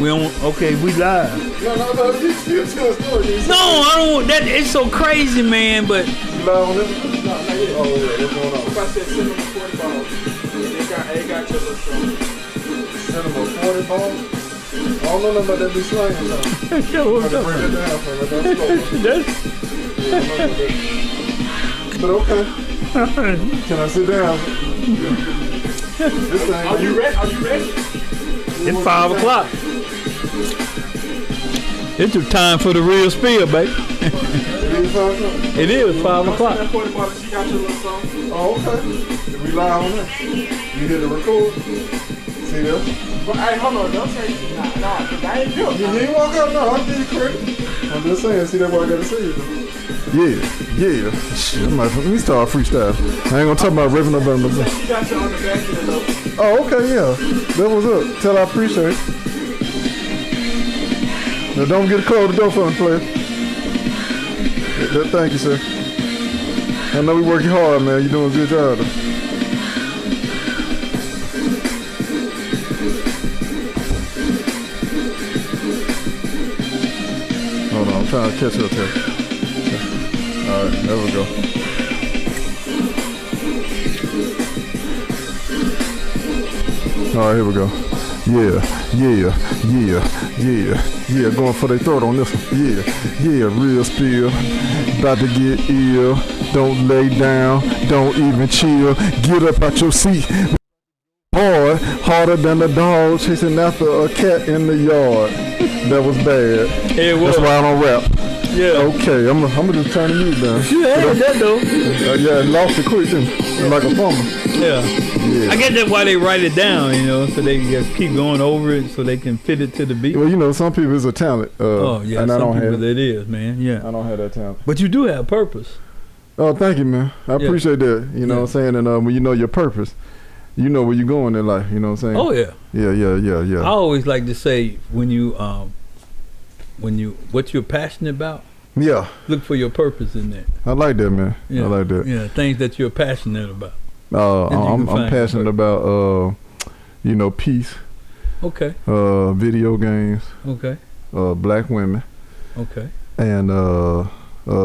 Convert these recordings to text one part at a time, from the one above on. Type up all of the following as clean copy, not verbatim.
We don't. Okay, we live. No. You still tell a story. No, I don't. That it's so crazy, man. But you live on this? No, not yet. Oh yeah, what's going on? If I said send them 40 balls, they got your little song. Send them 40 balls. I don't know nothing about that big slang or something. Yeah, what's up? Bring that down for me. But okay. Can I sit down? This thing. Are you ready? It's 5 o'clock. It's the time for the real spill, baby. It is 5 o'clock. Oh, okay. We live on that. You hit the record. See this? Hey, hold on. Don't say nah, because I ain't doing it. You ain't walk out now. I'll give you credit. I'm just saying, see, that's what I got to say. Yeah. Shit, let me start freestyle. I ain't gonna talk about ripping up on the back. You got you on the back of the note. Oh, okay, yeah. That was up. Tell I appreciate it. Now don't get close the door for me, player. Thank you, sir. I know we working hard, man. You doing a good job, though. Hold on, I'm trying to catch up here. All right, there we go. All right, here we go. Yeah. Going for their throat on this one. Yeah. Real spill. About to get ill. Don't lay down. Don't even chill. Get up out your seat. Hard, harder than a dog chasing after a cat in the yard. That was bad. That's why I don't rap. Yeah. Okay, I'm gonna just turn the music down. You had that though. Yeah, lost it quick too. Like a fumble. Yeah. I get that why they write it down, so they just keep going over it so they can fit it to the beat. Well, some people is a talent. And I don't have it is, man. Yeah. I don't have that talent. But you do have purpose. Oh, thank you, man. I appreciate that. You know what I'm saying? And when you know your purpose, you know where you're going in life. You know what I'm saying? Oh yeah. Yeah. I always like to say when you what you're passionate about. Yeah. Look for your purpose in that. I like that, man. Yeah. I like that. Yeah, things that you're passionate about. I'm passionate about peace. Okay. Video games. Okay. Black women. Okay. And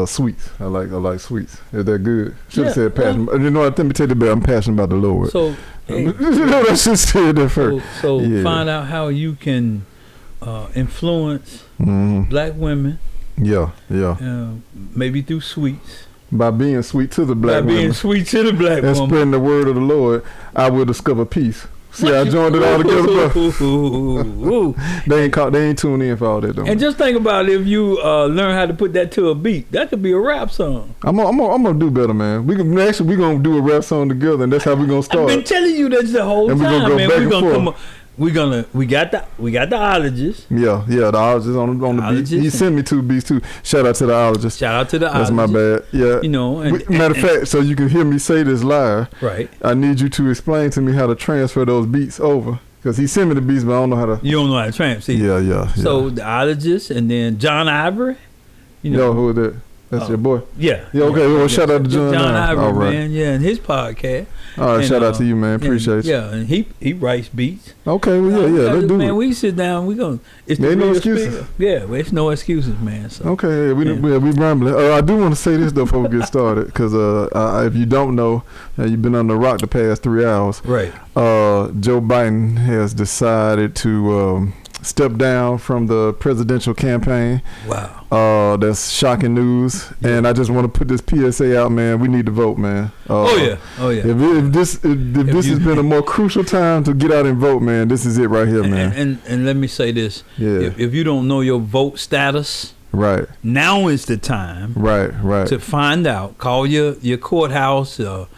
sweets. I like sweets. Is that good? Should have said passion. Let me tell you about. I'm passionate about the Lord. So I should say that first. So find out how you can influence black women. Yeah. Maybe through sweets. By being sweet to the black women. By being sweet to the black woman. And spreading the word of the Lord, I will discover peace. See, I joined it all together, bro. They ain't tuning in for all that, though. And just think about it, if you learn how to put that to a beat, that could be a rap song. I'm gonna do better, man. We gonna do a rap song together, and that's how we gonna start. I've been telling you that the whole and time, man. We're gonna come up. We got the ologist. Yeah, the ologist on the beat. He sent me 2 beats too. Shout out to the ologist. That's my bad. Yeah. Matter of fact, so you can hear me say this live. Right. I need you to explain to me how to transfer those beats over. Because he sent me the beats, but I don't know how to. You don't know how to transfer. Yeah. So the ologist and then John Ivory. Who is that? That's your boy. Yeah. Okay. Well, shout out to John Ivory, all right. man. Yeah, and his podcast. All right. Shout out to you, man. Appreciate you. Yeah, and he writes beats. Okay. Well, yeah. Let's do it. Man, we sit down. We gonna. It's there ain't no excuses. Spill. Yeah, well, it's no excuses, man. So. Okay. We rambling. I do want to say this though before we get started, because if you don't know, you've been on the rock the past 3 hours. Right. Joe Biden has decided to step down from the presidential campaign. Wow. That's shocking news. Yeah. And I just want to put this PSA out, man. We need to vote, man. Oh yeah. If this has been a more crucial time to get out and vote, man, this is it right here, man. And let me say this. Yeah. If you don't know your vote status, right. Now is the time. Right. To find out. Call your courthouse, your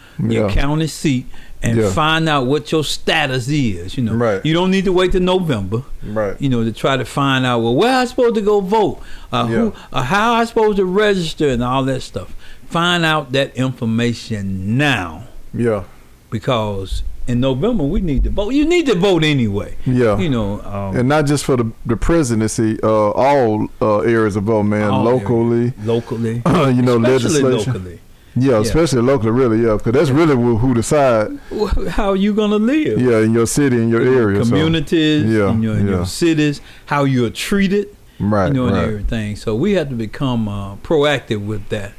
county seat. And find out what your status is, Right. You don't need to wait till November, right? To try to find out where I supposed to go vote, how I supposed to register, and all that stuff. Find out that information now. Yeah. Because in November we need to vote. You need to vote anyway. Yeah. And not just for the presidency, all areas of vote, man. Locally, especially legislation. Locally. Yeah, especially locally, really, yeah, because that's really who decide. How you gonna live? Yeah, in your city, in your area, communities, so, in your cities, how you're treated, right, and right. everything. So we have to become proactive with that.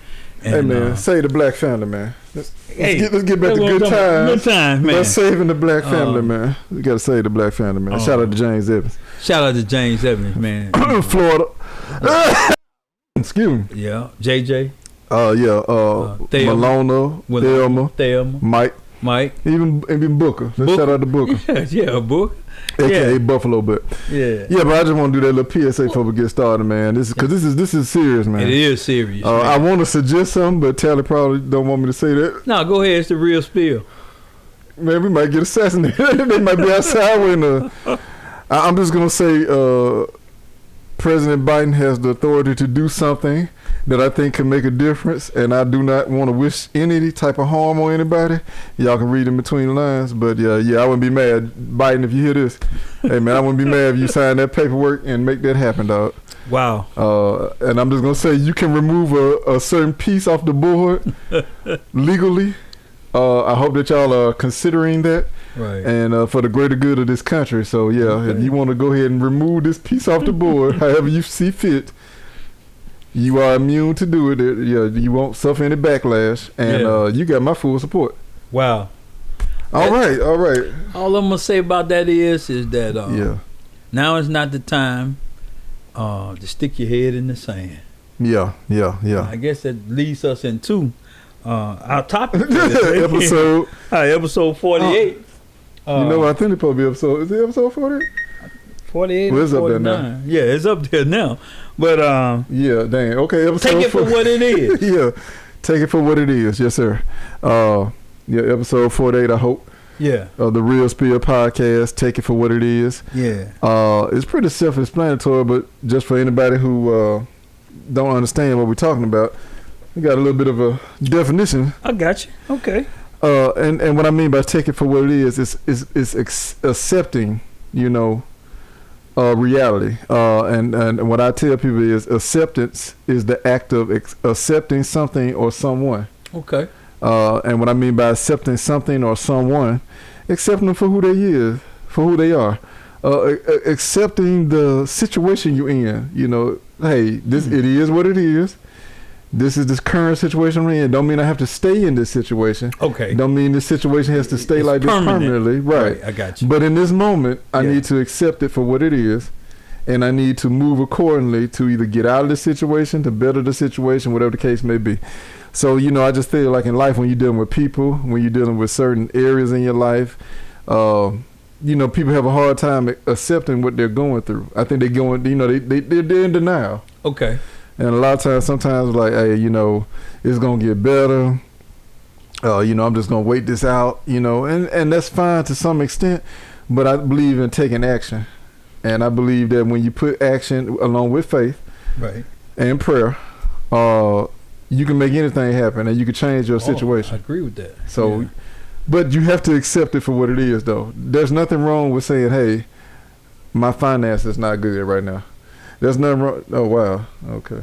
And, hey man, save the black family, man. Let's get back to good times. Good times, man. Let's saving the black family, man. We gotta save the black family, man. Shout out to James Evans. Shout out to James Evans, man. Florida. Excuse me. Yeah, JJ. Malona, Thelma, Mike, even Booker. Let's shout out to Booker. Yeah, Booker. AKA Buffalo, but yeah, but I just want to do that little PSA before we get started, man. This is serious, man. It is serious. I want to suggest something, but Tally probably don't want me to say that. No, go ahead. It's the real spill. Man, we might get assassinated. They might be outside when. I'm just gonna say, President Biden has the authority to do something that I think can make a difference, and I do not want to wish any type of harm on anybody. Y'all can read in between the lines, but yeah, I wouldn't be mad, Biden, if you hear this. Hey man, I wouldn't be mad if you sign that paperwork and make that happen, dog. Wow. And I'm just gonna say you can remove a certain piece off the board legally. I hope that y'all are considering that, right? And for the greater good of this country. So yeah, okay. If you want to go ahead and remove this piece off the board, however you see fit, you are immune to do it. You won't suffer any backlash, and you got my full support. Wow. All right. All I'm gonna say about that is that now is not the time to stick your head in the sand. Yeah. I guess that leads us into our topic. episode 48. I think it probably be episode. Is it episode 48? 48 well, or it's 49. Up there now. Yeah, it's up there now. But yeah, dang. Okay, episode take it for what it is. Yeah, take it for what it is. Yes, sir. Episode 48. I hope. Yeah. The Real Spill podcast. Take it for what it is. Yeah. It's pretty self-explanatory, but just for anybody who don't understand what we're talking about, we got a little bit of a definition. I got you. Okay. And what I mean by take it for what it is accepting, reality. And what I tell people is acceptance is the act of accepting something or someone. Okay. And what I mean by accepting something or someone, accepting them for who they are. Accepting the situation you're in. Hey, this it is what it is. This is this current situation we're in. Don't mean I have to stay in this situation. Okay. Don't mean this situation has to stay like this permanently. Right. I got you. But in this moment, I need to accept it for what it is. And I need to move accordingly to either get out of the situation, to better the situation, whatever the case may be. So, I just feel like in life when you're dealing with people, when you're dealing with certain areas in your life, people have a hard time accepting what they're going through. I think they're in denial. Okay. And a lot of times, sometimes like, hey, it's going to get better. I'm just going to wait this out, and that's fine to some extent. But I believe in taking action. And I believe that when you put action along with faith right, and prayer, you can make anything happen and you can change your situation. I agree with that. So, but you have to accept it for what it is, though. There's nothing wrong with saying, hey, my finance is not good right now. There's nothing wrong. Oh, wow. Okay.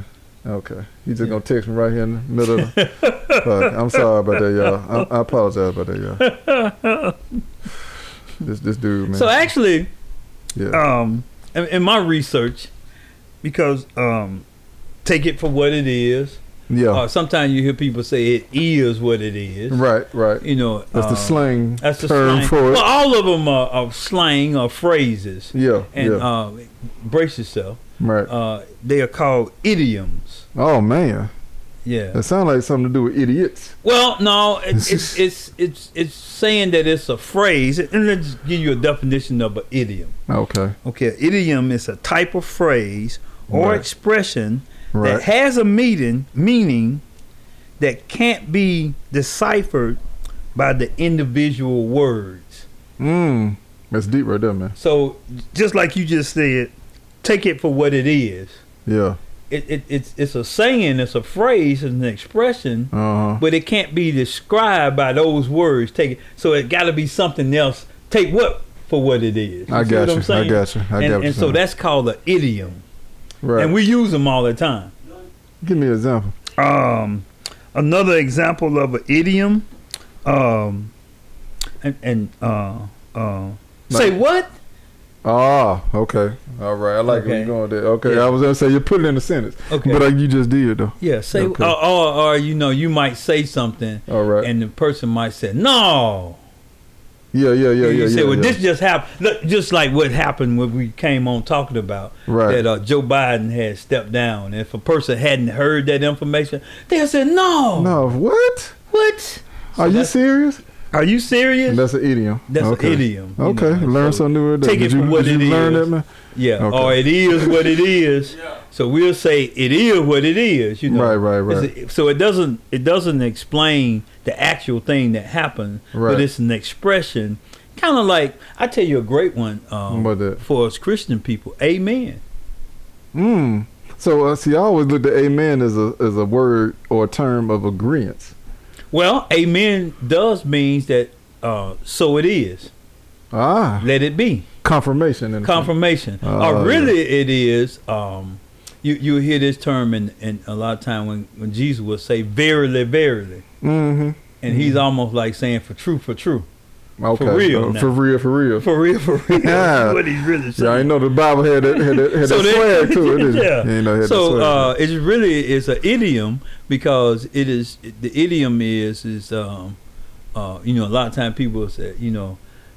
He's just going to text me right here in the middle of the... I'm sorry about that, y'all. I apologize about that, y'all. This dude, man. So, actually, in my research, because take it for what it is. Yeah. Sometimes you hear people say it is what it is. Right. That's the slang that's the term slang. for it. Well, all of them are slang or phrases. Yeah. And brace yourself. Right. They are called idioms. Oh man. Yeah. It sounds like something to do with idiots. Well, no, it's saying that it's a phrase, and let's give you a definition of an idiom. Okay. Idiom is a type of phrase or expression right, that has a meaning that can't be deciphered by the individual words. That's deep right there, man. So just like you just said, take it for what it is. Yeah. It's a saying, it's a phrase, it's an expression, but it can't be described by those words. Take it, so it got to be something else. Take what for what it is. I got you. I got you. And so that's called an idiom. Right. And we use them all the time. Give me an example. another example of an idiom. Say what? Ah, okay. All right. I like where you're going there. Okay. Yeah. I was going to say, you put it in a sentence. Okay. But you just did, though. Yeah. Say, okay. or you might say something. All right. And the person might say, no. Yeah. You say, well, this just happened. Look, just like what happened when we came on talking about that Joe Biden had stepped down. If a person hadn't heard that information, they'll say, no. No, what? What? Are you serious? Are you serious? That's an idiom. That's an idiom. Okay, learn something new today. Take it for what it is. Learn that, man? Yeah, or it is what it is. Yeah. So we'll say it is what it is. Right. So it doesn't explain the actual thing that happened, but it's an expression. Kind of like, I tell you a great one for us Christian people. Amen. So see, I always looked at amen as a word or a term of agreement. Well, amen does means that so it is. Let it be. Confirmation. Confirmation. Really it is, you hear this term in a lot of time when Jesus would say, verily, verily. Mm-hmm. And he's almost like saying for true. Okay. For real. For real. That's what he's really saying. Yeah, I know the Bible had that swag to it. Yeah. So it really is an idiom because the idiom is a lot of times people say,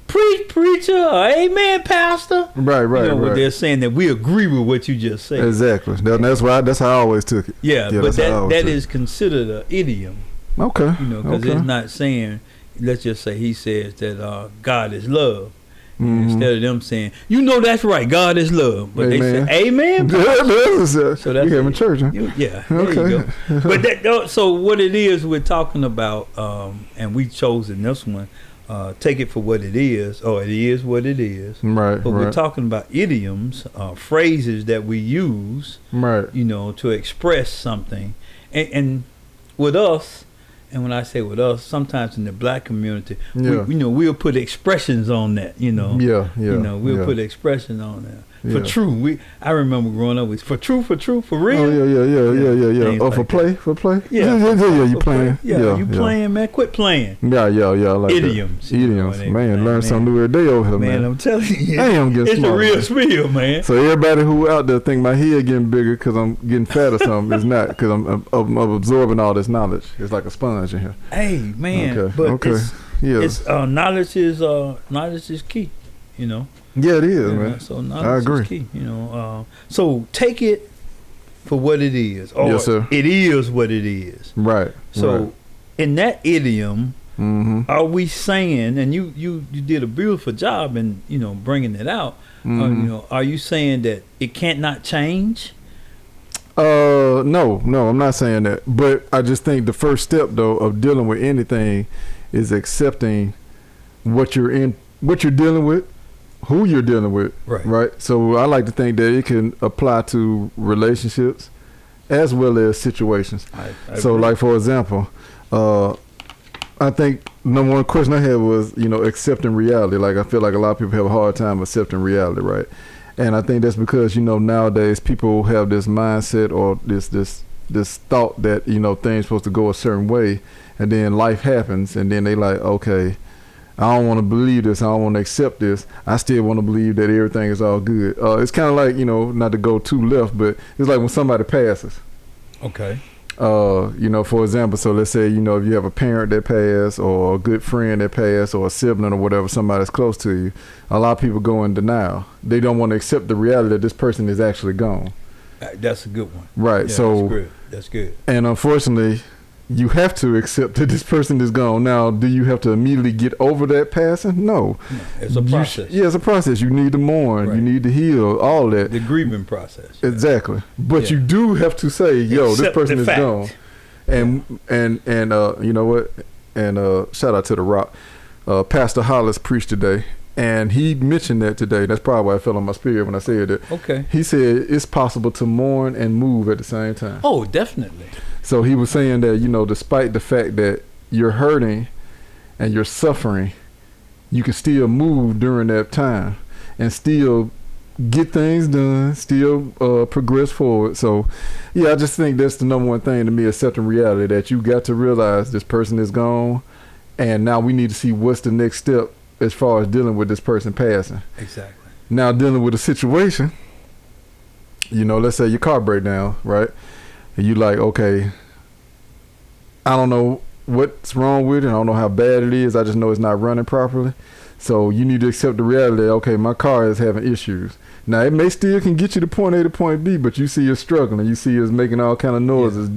preach, preacher, or amen, pastor. Right. What they're saying that we agree with what you just said. Exactly. That's how I always took it. Yeah, but that is considered an idiom. Okay. Because it's not saying. Let's just say he says that God is love. Instead of them saying, that's right, God is love. But they say, amen. So that's you have in church, huh? There you go. But so what it is we're talking about, and we chosen this one, take it for what it is, or it is what it is. Right. But we're talking about idioms, phrases that we use, to express something. And with us, and when I say with us, sometimes in the black community, we'll put expressions on that, we'll put expressions on that. For true, I remember growing up with for true, for real. Oh yeah. Oh, for play. Yeah. You playing? Yeah, you playing, man. Quit playing. Yeah. Like idioms. Man, learn something new every day over here, man. I'm telling you, it's a real spiel, man. So everybody who out there think my head getting bigger because I'm getting fat or something, it's not, because I'm absorbing all this knowledge. It's like a sponge in here. Hey, man. Okay. It's knowledge is key. Yeah, it is, man. So knowledge is key. So take it for what it is, or yes, sir. It is what it is. Right. So in that idiom, are we saying? And you did a beautiful job in bringing it out. Are you saying that it can't not change? No, I'm not saying that. But I just think the first step, though, of dealing with anything is accepting what you're dealing with, who you're dealing with. Right. So I like to think that it can apply to relationships as well as situations. I so, like, for example, I think number one question I had was, accepting reality. Like, I feel like a lot of people have a hard time accepting reality, right? And I think that's because, nowadays people have this mindset or this thought that, things supposed to go a certain way, and then life happens, and then they like, okay, I don't want to believe this. I don't want to accept this. I still want to believe that everything is all good. It's kind of like, not to go too left, but it's like when somebody passes. Okay. For example, so let's say, if you have a parent that passed, or a good friend that passed, or a sibling or whatever, somebody that's close to you, a lot of people go in denial. They don't want to accept the reality that this person is actually gone. That's a good one. Right. Yeah, so that's good. And unfortunately, you have to accept that this person is gone. Now, do you have to immediately get over that passing? No. It's a process. It's a process. You need to mourn. Right. You need to heal, all that. The grieving process. Exactly. But you do have to say, this person is gone. And you know what? And shout out to The Rock. Pastor Hollis preached today, and he mentioned that today. That's probably why I fell on my spirit when I said it. Okay. He said it's possible to mourn and move at the same time. Oh, definitely. So he was saying that, despite the fact that you're hurting and you're suffering, you can still move during that time and still get things done, still progress forward. So, yeah, I just think that's the number one thing to me, accepting reality, that you got to realize this person is gone, and now we need to see what's the next step as far as dealing with this person passing. Exactly. Now, dealing with a situation, let's say your car break down, right? And you like, okay, I don't know what's wrong with it. I don't know how bad it is. I just know it's not running properly. So you need to accept the reality that, okay, my car is having issues. Now, it may still can get you to point A to point B, but you see it's struggling. You see it's making all kind of noises,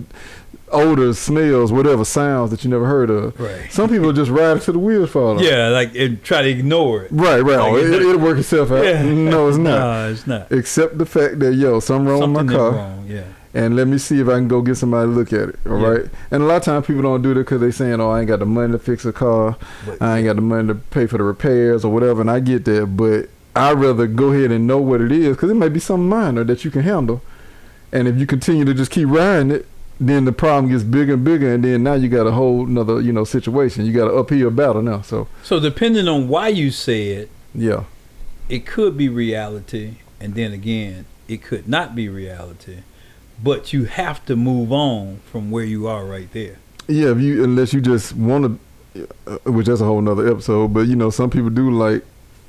odors, smells, whatever, sounds that you never heard of. Right. Some people just ride until the wheels fall off. Yeah, like try to ignore it. Right. Like it'll work itself out. Yeah. No, it's not. No, it's not. Accept the fact that, something wrong with my car. Wrong, yeah. And let me see if I can go get somebody to look at it, all right? And a lot of times people don't do that because they saying, I ain't got the money to fix a car. I ain't got the money to pay for the repairs or whatever, and I get that. But I'd rather go ahead and know what it is, because it may be something minor that you can handle. And if you continue to just keep riding it, then the problem gets bigger and bigger, and then now you got a whole nother, situation. You got an uphill battle now. So depending on why you say it, it could be reality, and then again, it could not be reality. But you have to move on from where you are right there. Yeah, unless you just want to, which that's a whole nother episode. But some people do like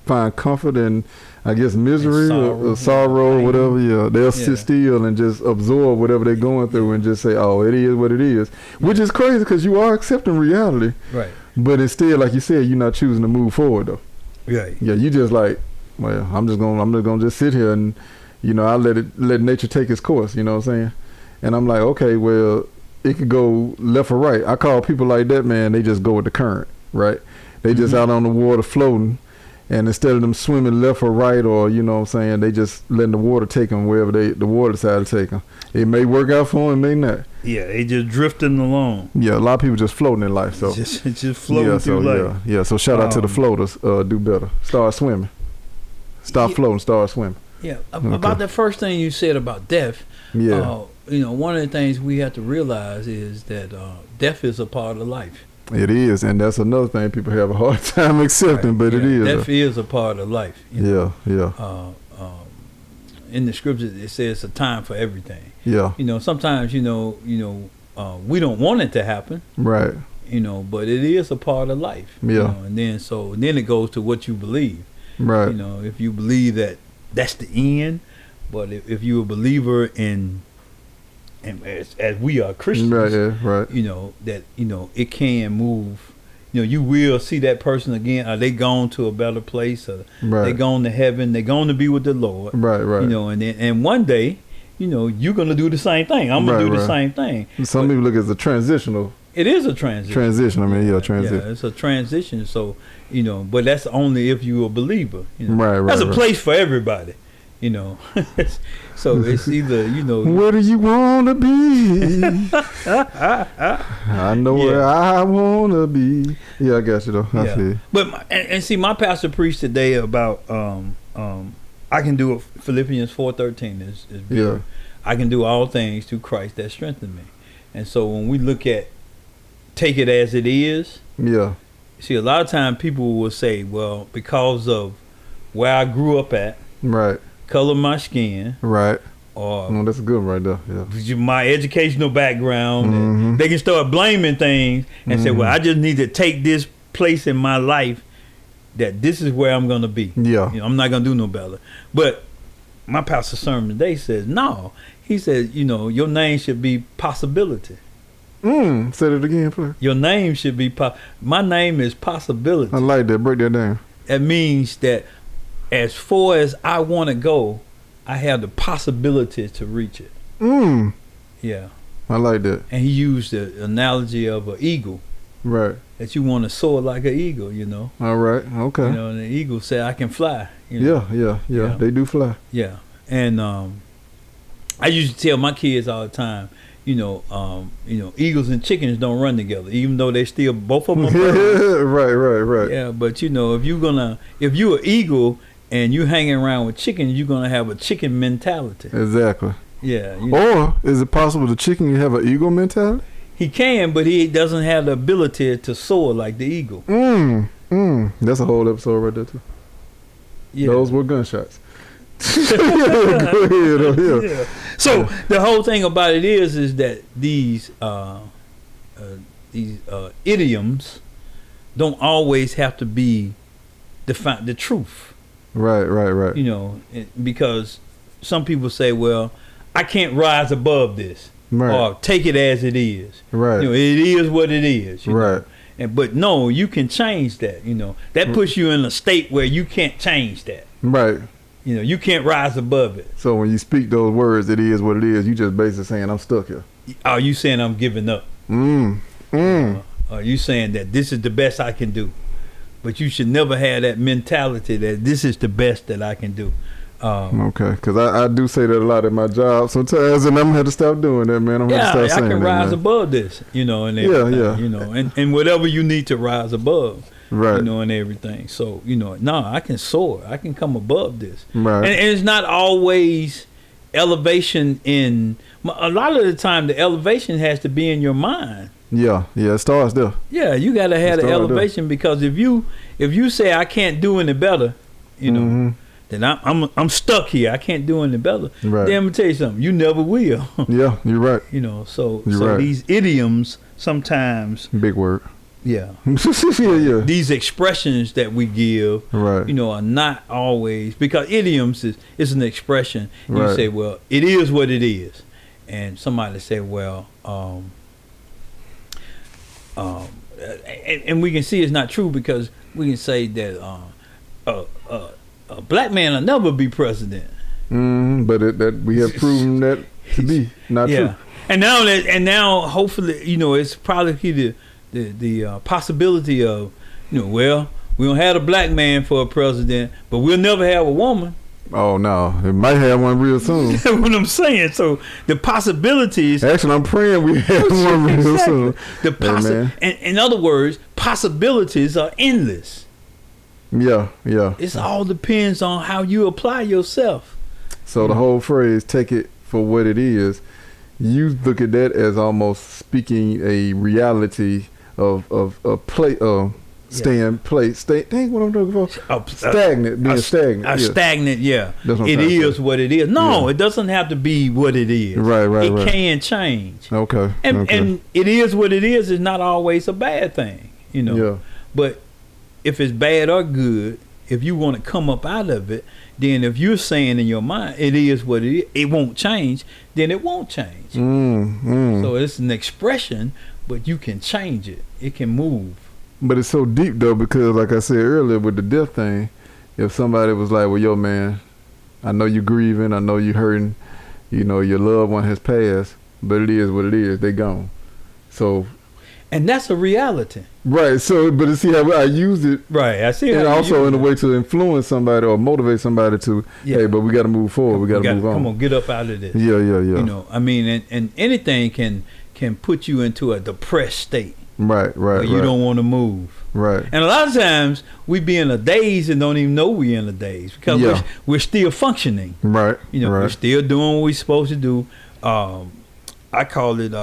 find comfort in, I guess, misery or sorrow or whatever. Yeah, they'll sit still and just absorb whatever they're going through and just say, "Oh, it is what it is," which is crazy because you are accepting reality. Right. But instead, like you said, you're not choosing to move forward though. Right. Yeah, you just like, well, I'm just gonna just sit here and. I let nature take its course, you know what I'm saying? And I'm like, okay, well, it could go left or right. I call people like that, man, they just go with the current, right? They just out on the water floating, and instead of them swimming left or right, or, you know what I'm saying, they just letting the water take them wherever the water decide to take them. It may work out for them, it may not. Yeah, they just drifting along. Yeah, a lot of people just floating in life. So just floating through life. Yeah, so shout out to the floaters. Do better. Start swimming. Stop floating, start swimming. Yeah, about the first thing you said about death. Yeah. One of the things we have to realize is that death is a part of life. It is, and that's another thing people have a hard time accepting, but it is. Death is a part of life. Yeah. In the scriptures, it says a time for everything. Yeah. Sometimes we don't want it to happen. Right. But it is a part of life. Yeah. And then it goes to what you believe. Right. If you believe that that's the end, but if you're a believer in, and as we are Christians, right. That it can move. You will see that person again. Are they gone to a better place? Or they gone to heaven? They gone to be with the Lord? Right. And one day, you're gonna do the same thing. I'm gonna do the same thing. Some people look at it as a transitional. It is a transition. Transition. Transition. Yeah, it's a transition. So but that's only if you're a believer. Right. There's a place for everybody. So it's either where do you want to be? I know where I want to be. Yeah, I got you though. I see. But and see, my pastor preached today about I can do it. Philippians 4:13 is beautiful. I can do all things through Christ that strengthen me. And so when we look at take it as it is. Yeah. See, a lot of times people will say, well, because of where I grew up at, right, color of my skin, right, or that's good right there. Yeah, my educational background, mm-hmm. They can start blaming things and say, well, I just need to take this place in my life that this is where I'm going to be. Yeah, I'm not going to do no better. But my pastor's sermon today says, no. He says, your name should be possibility. Say it again, please. Your name should be my name is possibility. I like that. Break that down. That means that as far as I want to go, I have the possibility to reach it. Yeah. I like that. And he used the analogy of an eagle. Right. That you want to soar like an eagle, All right. Okay. And the eagle said, I can fly. Yeah. They do fly. Yeah. And I used to tell my kids all the time, eagles and chickens don't run together, even though they still both of them are birds. Right. Yeah, but if you're an eagle and you hanging around with chickens, you're gonna have a chicken mentality. Exactly. Yeah. Or is it possible the chicken can have an eagle mentality? He can, but he doesn't have the ability to soar like the eagle. That's a whole episode right there too. Yeah. Those were gunshots. Go ahead. Yeah. So the whole thing about it is that these idioms don't always have to be the truth. Right. You know, because some people say, well, I can't rise above this. Right. Or take it as it is. Right. You know, it is what it is. You right. know? But no, you can change that. You know, that puts you in a state where you can't change that. Right. You know, you can't rise above it. So when you speak those words, it is what it is. You just basically saying, I'm stuck here. Are you saying I'm giving up? Are you saying that this is the best I can do? But you should never have that mentality that this is the best that I can do. Okay, because I do say that a lot at my job sometimes, and I'm gonna have to stop doing that, man. I'm gonna have to stop saying that. I can rise above this, you know, and everything, you know, and whatever you need to rise above, right, you know, and everything. So, you know, no, I can soar. I can come above this. Right. And it's not always elevation in, a lot of the time the elevation has to be in your mind. Yeah, it starts there. Yeah, you got to have the elevation there. Because if you say I can't do any better, you know, then I'm stuck here. I can't do any better. Right. Then I'm gonna tell you something. You never will. Yeah, you're right. You know, so right. These idioms sometimes. Big word. Yeah. yeah. These expressions that we give, right, you know, are not always, because idioms is an expression. You right. say, well, it is what it is, and somebody say, well, and we can see it's not true because we can say that a black man will never be president. But that we have proven that to be not true. And now hopefully, you know, it's probably the possibility of, you know, well, we don't have a black man for a president, but we'll never have a woman. Oh no, it might have one real soon. That's what I'm saying. So the possibilities. Actually, I'm praying we have one real soon. In other words, possibilities are endless. Yeah. It all depends on how you apply yourself. So the whole phrase, take it for what it is, you look at that as almost speaking a reality of play, staying place. Dang, what I'm looking for? Stagnant, being stagnant. Stagnant, yeah. It is what it is. No, it doesn't have to be what it is. Right. It can change. Okay. And it is what it is not always a bad thing, you know. Yeah. But if it's bad or good, if you want to come up out of it, then if you're saying in your mind, it is what it is, it won't change, then it won't change. So it's an expression, but you can change it. It can move. But it's so deep though, because like I said earlier with the death thing, if somebody was like, well, yo man, I know you're grieving, I know you're hurting, you know, your loved one has passed, but it is what it is, they gone. So, and that's a reality. Right. So, but see how I use it. Right. I see. And also in a way to influence somebody or motivate somebody to, hey, but we got to move forward. We got to move on. Come on, get up out of this. Yeah. You know, I mean, and anything can put you into a depressed state. Right. Where you don't want to move. Right. And a lot of times we be in a daze and don't even know we in a daze because we're still functioning. Right. You know, we're still doing what we're supposed to do. I call it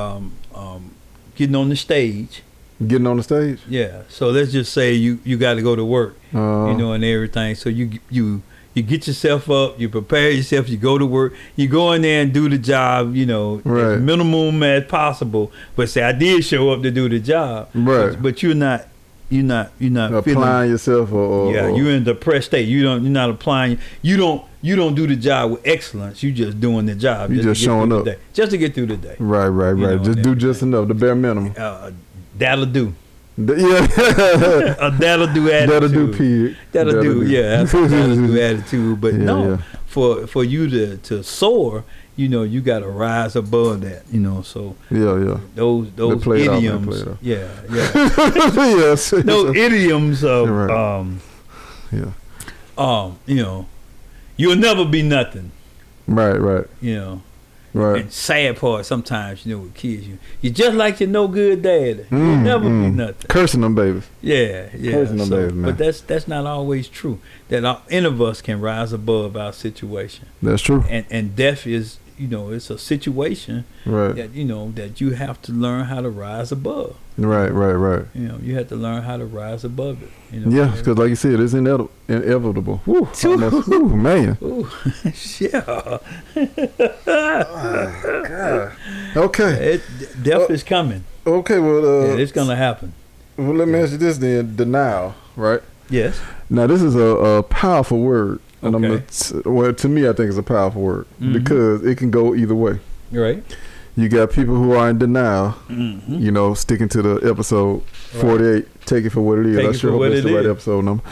getting on the stage. Getting on the stage? Yeah. So let's just say you got to go to work, you know, and everything. So you get yourself up, you prepare yourself, you go to work, you go in there and do the job, you know, as minimum as possible. But say I did show up to do the job, right? But you're not applying feeling, yourself, you're in a depressed state. You're not applying. You don't do the job with excellence. You just doing the job. You just showing up just to get through the day. Right. Know, just do just enough, the bare minimum. That'll do. That'll do attitude. That'll do, period. That'll do. Yeah, that'll do attitude. But for you to soar, you know, you got to rise above that. You know, so those idioms. Yes. Those idioms of you know, you'll never be nothing. Right. You know. Right. And sad part sometimes, you know, with kids, you're just like your no good daddy. You'll never be nothing. Cursing them babies. Yeah. Cursing them babies, man. But that's not always true. That any of us can rise above our situation. That's true. And death is it's a situation that that you have to learn how to rise above. Right. You have to learn how to rise above it. Yeah, because like you said, it's inevitable. Woo, man. Ooh, yeah. Oh, God. Okay. Death is coming. Okay, well, it's gonna happen. Well, let me ask you this then: denial, right? Yes. Now, this is a powerful word, and okay. To me, I think it's a powerful word because it can go either way. Right. You got people who are in denial, sticking to the episode 48, right. Take it for what it is. I sure hope that's the right episode number.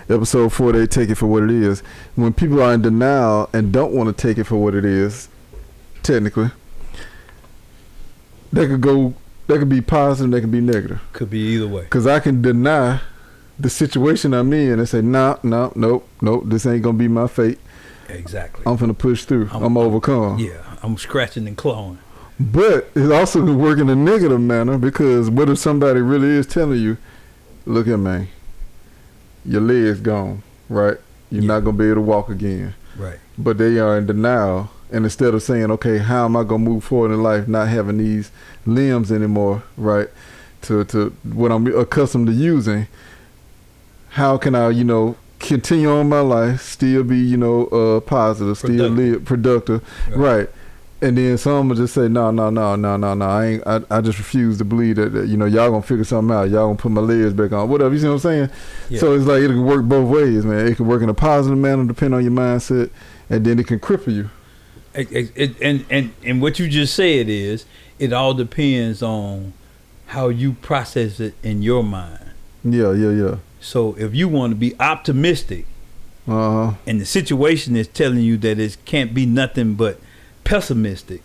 Episode 48, take it for what it is. When people are in denial and don't want to take it for what it is, technically, that could be positive, that could be negative. Could be either way. Because I can deny the situation I'm in and say, nope, this ain't going to be my fate. Exactly. I'm finna push through. I'm overcome. Yeah, I'm scratching and clawing. But it also can work in a negative manner because what if somebody really is telling you, look at me, your leg's gone, right? You're not going to be able to walk again. Right. But they are in denial. And instead of saying, okay, how am I going to move forward in life not having these limbs anymore, right, to what I'm accustomed to using, how can I, continue on my life, still be, positive, still live productive, right? And then some will just say, no, I just refuse to believe that y'all gonna figure something out. Y'all gonna put my legs back on, whatever. You see what I'm saying? Yeah. So it's like it can work both ways, man. It can work in a positive manner, depending on your mindset, and then it can cripple you. And what you just said is, it all depends on how you process it in your mind. Yeah. So if you want to be optimistic, and the situation is telling you that it can't be nothing but pessimistic,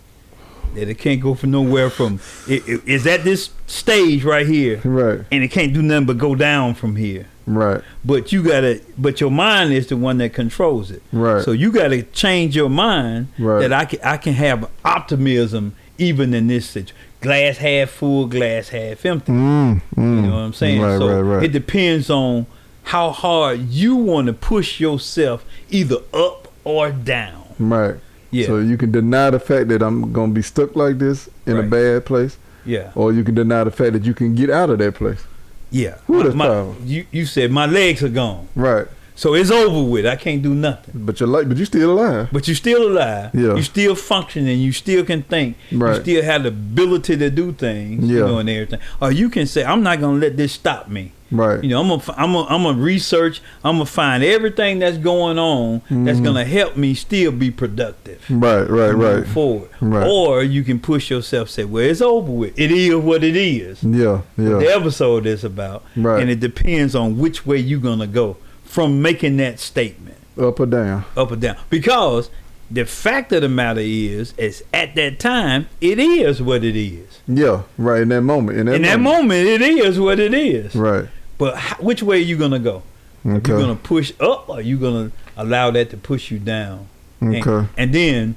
that it can't go for nowhere from it's at this stage right here, right, and it can't do nothing but go down from here, right. But your mind is the one that controls it, right. So you got to change your mind, right, that I can have optimism even in this situation. Glass half full, glass half empty. You know what I'm saying? Right, so right. It depends on how hard you want to push yourself either up or down. Right. Yeah. So you can deny the fact that I'm going to be stuck like this in a bad place. Yeah. Or you can deny the fact that you can get out of that place. Yeah. You said my legs are gone. Right. So it's over with. I can't do nothing. But you're still alive. But you're still alive. Yeah. You still functioning. You still can think. Right. You still have the ability to do things. Yeah. And everything. Or you can say, I'm not gonna let this stop me. Right. I'm gonna research. I'm gonna find everything that's going on that's gonna help me still be productive. Right. Move forward. Right. Or you can push yourself. Say, well, it's over with. It is what it is. Yeah. What the episode is about. Right. And it depends on which way you're gonna go from making that statement. Up or down. Up or down. Because the fact of the matter is at that time, it is what it is. Yeah, right. In that moment. In that moment, it is what it is. Right. But which way are you going to go? Okay. Are you going to push up or are you going to allow that to push you down? Okay. And then,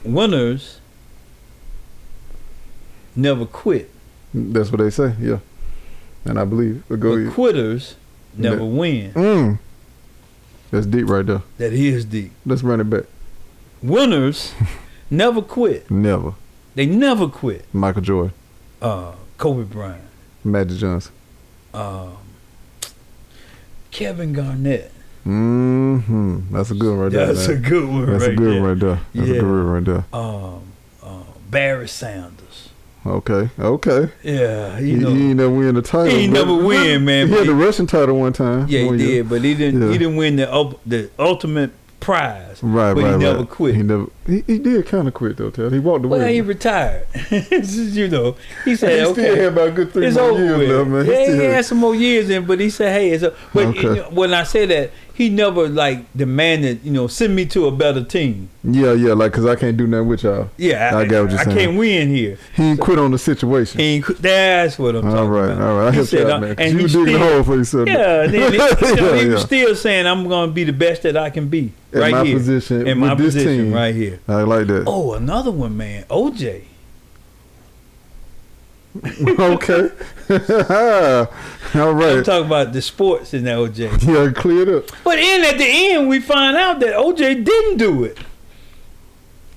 winners never quit. That's what they say, yeah. And I believe. But quitters never win. That's deep right there. That is deep. Let's run it back. Winners never quit. Never. They never quit. Michael Jordan. Kobe Bryant. Magic Johnson. Kevin Garnett. That's a good one right there. That's a good one That's a good one right there. That's a good one right there. Barry Sanders. Okay. Yeah, he ain't never win the title. He ain't never win, man. He had the Russian title one time. Yeah, he did, but he didn't. He didn't win the ultimate prize. Right, but he never quit. He did kind of quit though. Ted. He walked away. Well, he retired. He said, he okay, still had about a good 3 more years left, man. He had some more years in, but he said, hey, it's but when I say that, he never demanded, send me to a better team. Yeah, like, cause I can't do nothing with y'all. Yeah, I get what you're saying. I can't win here. He ain't quit on the situation. That's what I'm talking about. All right. I helped you out, man. And you digging a hole for yourself. Yeah, he was still saying, I'm going to be the best that I can be in my position. In my position right here. I like that. Oh, another one, man. OJ. Okay. All right. I'm talking about the sports in the OJ. Yeah, cleared up. But then at the end, we find out that OJ didn't do it.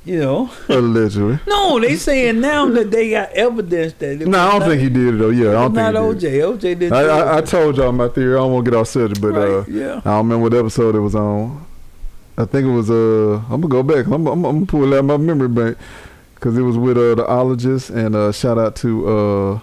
You know. Allegedly. No, they saying now that they got evidence that it No, I don't not, think he did it though. Yeah, I don't think not he did. OJ. OJ didn't. I told y'all my theory. I don't want to get off subject, but Right, yeah. I don't remember what episode it was on. I think it was I'm gonna go back. I'm gonna pull out my memory bank because it was with the ologist, and shout out to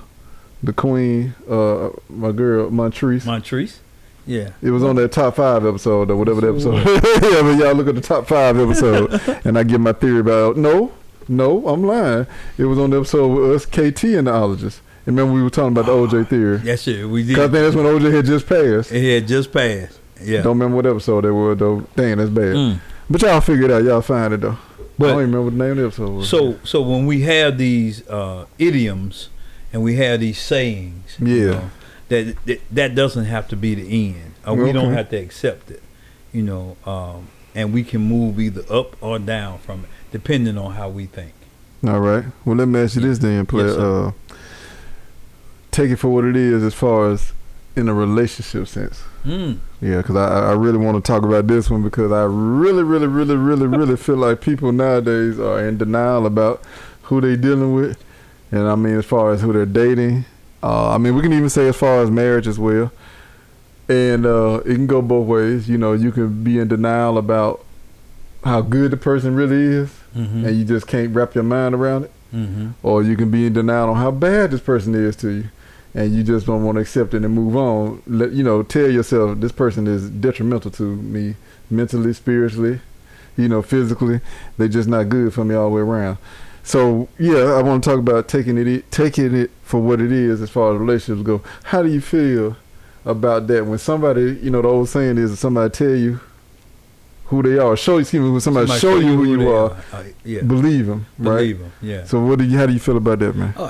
the queen, my girl Montrese. Montrese. Yeah. It was on that top 5 episode or whatever the episode. Yeah, but y'all look at the top 5 episode, and I give my theory about no, I'm lying. It was on the episode with us, KT and the ologist. Remember we were talking about the OJ theory. Yes, sir. We did. I think that's when OJ had just passed. It had just passed. Yeah. Don't remember what episode they were though. Dang, that's bad. But y'all figure it out. Y'all find it though. But I don't even remember what the name of the episode was. So when we have these idioms and we have these sayings, you know, that doesn't have to be the end. We don't have to accept it, you know, and we can move either up or down from it depending on how we think. All right. Well, let me ask you this then, player. Yes, take it for what it is as far as in a relationship sense. Yeah, because I really want to talk about this one because I really feel like people nowadays are in denial about who they dealing with. And I mean, as far as who they're dating. I mean, we can even say as far as marriage as well. And it can go both ways. You know, you can be in denial about how good the person really is, and you just can't wrap your mind around it. Or you can be in denial on how bad this person is to you, and you just don't want to accept it and move on. Tell yourself this person is detrimental to me mentally, spiritually, physically. They're just not good for me all the way around. So yeah, I want to talk about taking it for what it is as far as relationships go. How do you feel about that when somebody, the old saying is, somebody tell you who they are, when somebody show you who you are, believe them, right? Believe them, yeah. So how do you feel about that, man? Oh,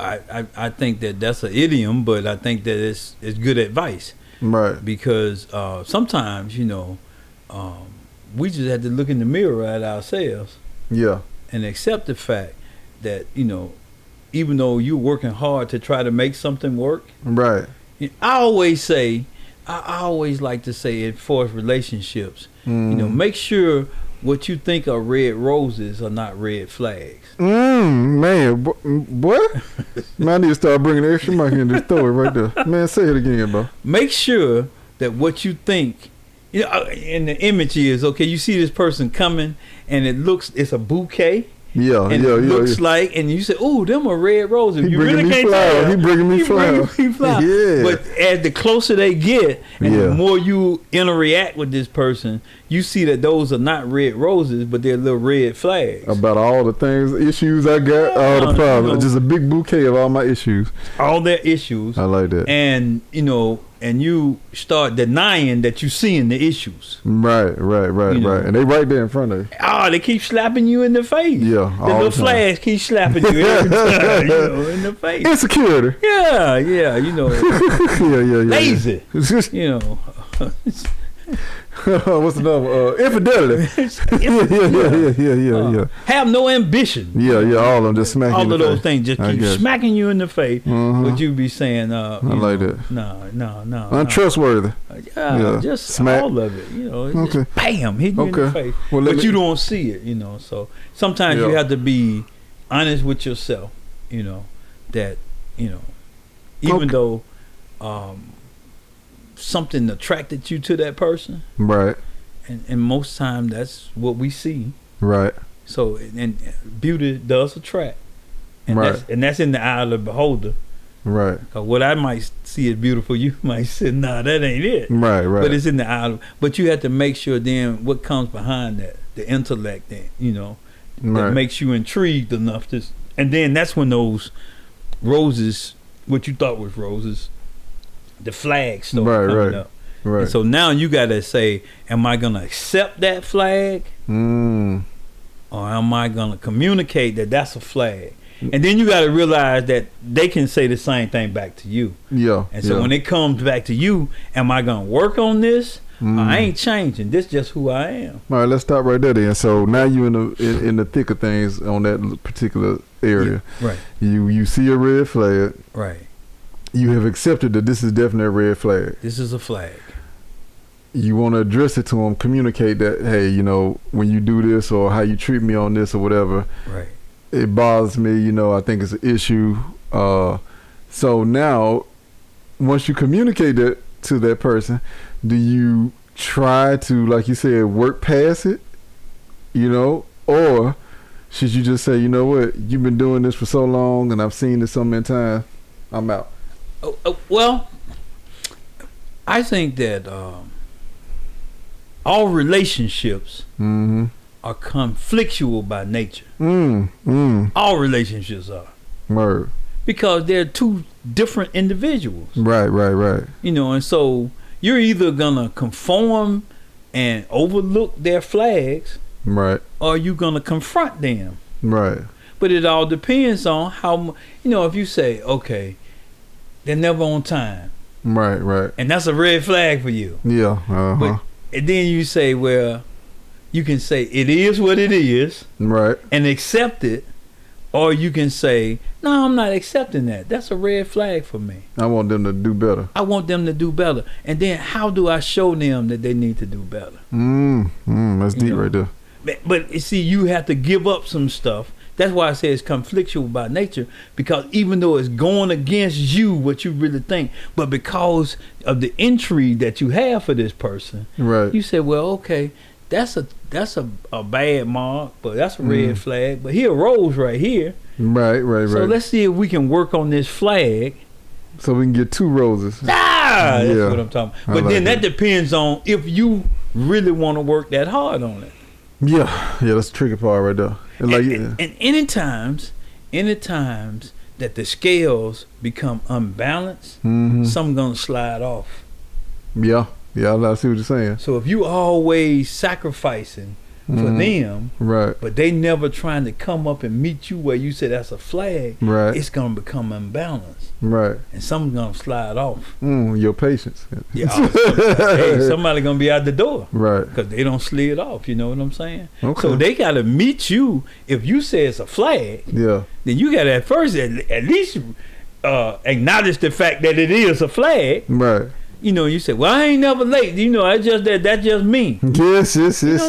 I think that's an idiom, but I think that it's good advice, right? Because sometimes we just have to look in the mirror at ourselves, and accept the fact that even though you're working hard to try to make something work, right? I always like to say as far as relationships, make sure what you think are red roses are not red flags. Man, what? Man, I need to start bringing the extra mic in this story right there. Man, say it again, bro. Make sure that what you think, and the image is, okay, you see this person coming and it's a bouquet. Yeah, and it looks like, and you say, "Oh, them are red roses." You really can't tell. He bringing me flowers. Yeah. But as the closer they get, and the more you interact with this person, you see that those are not red roses, but they're little red flags. About all the issues I got, all the problems. Just a big bouquet of all my issues. All their issues. I like that. And and you start denying that you're seeing the issues. Right. And they right there in front of you. Oh, they keep slapping you in the face. Yeah, the little flags keep slapping you every time, in the face. Insecurity. Yeah. Yeah. Lazy. What's another? Infidelity. Yeah. Have no ambition. Yeah. All of them just smacking. All of those things just keep smacking you in the face. Would you be saying? I like that. No. Untrustworthy. Just smack. All of it. Just bam, hit you in the face. Well, but you don't see it. So sometimes you have to be honest with yourself. That even though something attracted you to that person, right? And most time that's what we see, right? So and beauty does attract, and that's in the eye of the beholder, right? Because what I might see as beautiful, you might say, "Nah, that ain't it." Right. But it's in the eye. But you have to make sure then what comes behind that, the intellect, that that makes you intrigued enough to, and then that's when those roses, what you thought was roses, the flags start coming up. Right. And so now you got to say, am I going to accept that flag? Or am I going to communicate that that's a flag? And then you got to realize that they can say the same thing back to you. Yeah. And so when it comes back to you, am I going to work on this? I ain't changing. This just who I am. All right, let's stop right there then. So now you in the thick of things on that particular area. Yeah, right. You see a red flag. Right. You have accepted that this is definitely a red flag. This is a flag. You want to address it to them, communicate that, hey, you know, when you do this or how you treat me on this or whatever, right, it bothers me, you know, I think it's an issue. So now, once you communicate that to that person, do you try to, like you said, work past it, you know, or should you just say, you know what, you've been doing this for so long and I've seen this so many times, I'm out? Well, I think that all relationships are conflictual by nature. All relationships are. Word. Because they're two different individuals. Right. You know, and so you're either gonna conform and overlook their flags, right, or you're gonna confront them. Right. But it all depends on how, you know, if you say, okay, they're never on time. Right. And that's a red flag for you. Yeah. But and then you say, well, you can say it is what it is, right, and accept it, or you can say, no, I'm not accepting that. That's a red flag for me. I want them to do better. I want them to do better. And then how do I show them that they need to do better? That's deep right there. But you see, you have to give up some stuff. That's why I say it's conflictual by nature, because even though it's going against you, what you really think, but because of the intrigue that you have for this person, right, you say, well, okay, that's a bad mark, but that's a red flag. But he arose right here. Right. So let's see if we can work on this flag. So we can get 2 roses. That's what I'm talking about. But then that depends on if you really want to work that hard on it. Yeah, that's the tricky part right there. And any times that the scales become unbalanced, some gonna slide off. Yeah, I see what you're saying. So if you always sacrificing for them, right, but they never trying to come up and meet you where you say that's a flag, right, it's gonna become unbalanced, right, and something's gonna slide off. Your patience. Yeah, somebody gonna be out the door, right, because they don't slid off. You know what I'm saying? Okay. So they gotta meet you. If you say it's a flag, yeah, then you gotta at first at least acknowledge the fact that it is a flag, right. You know, you say, well, I ain't never late. You know, that's just me. Yes.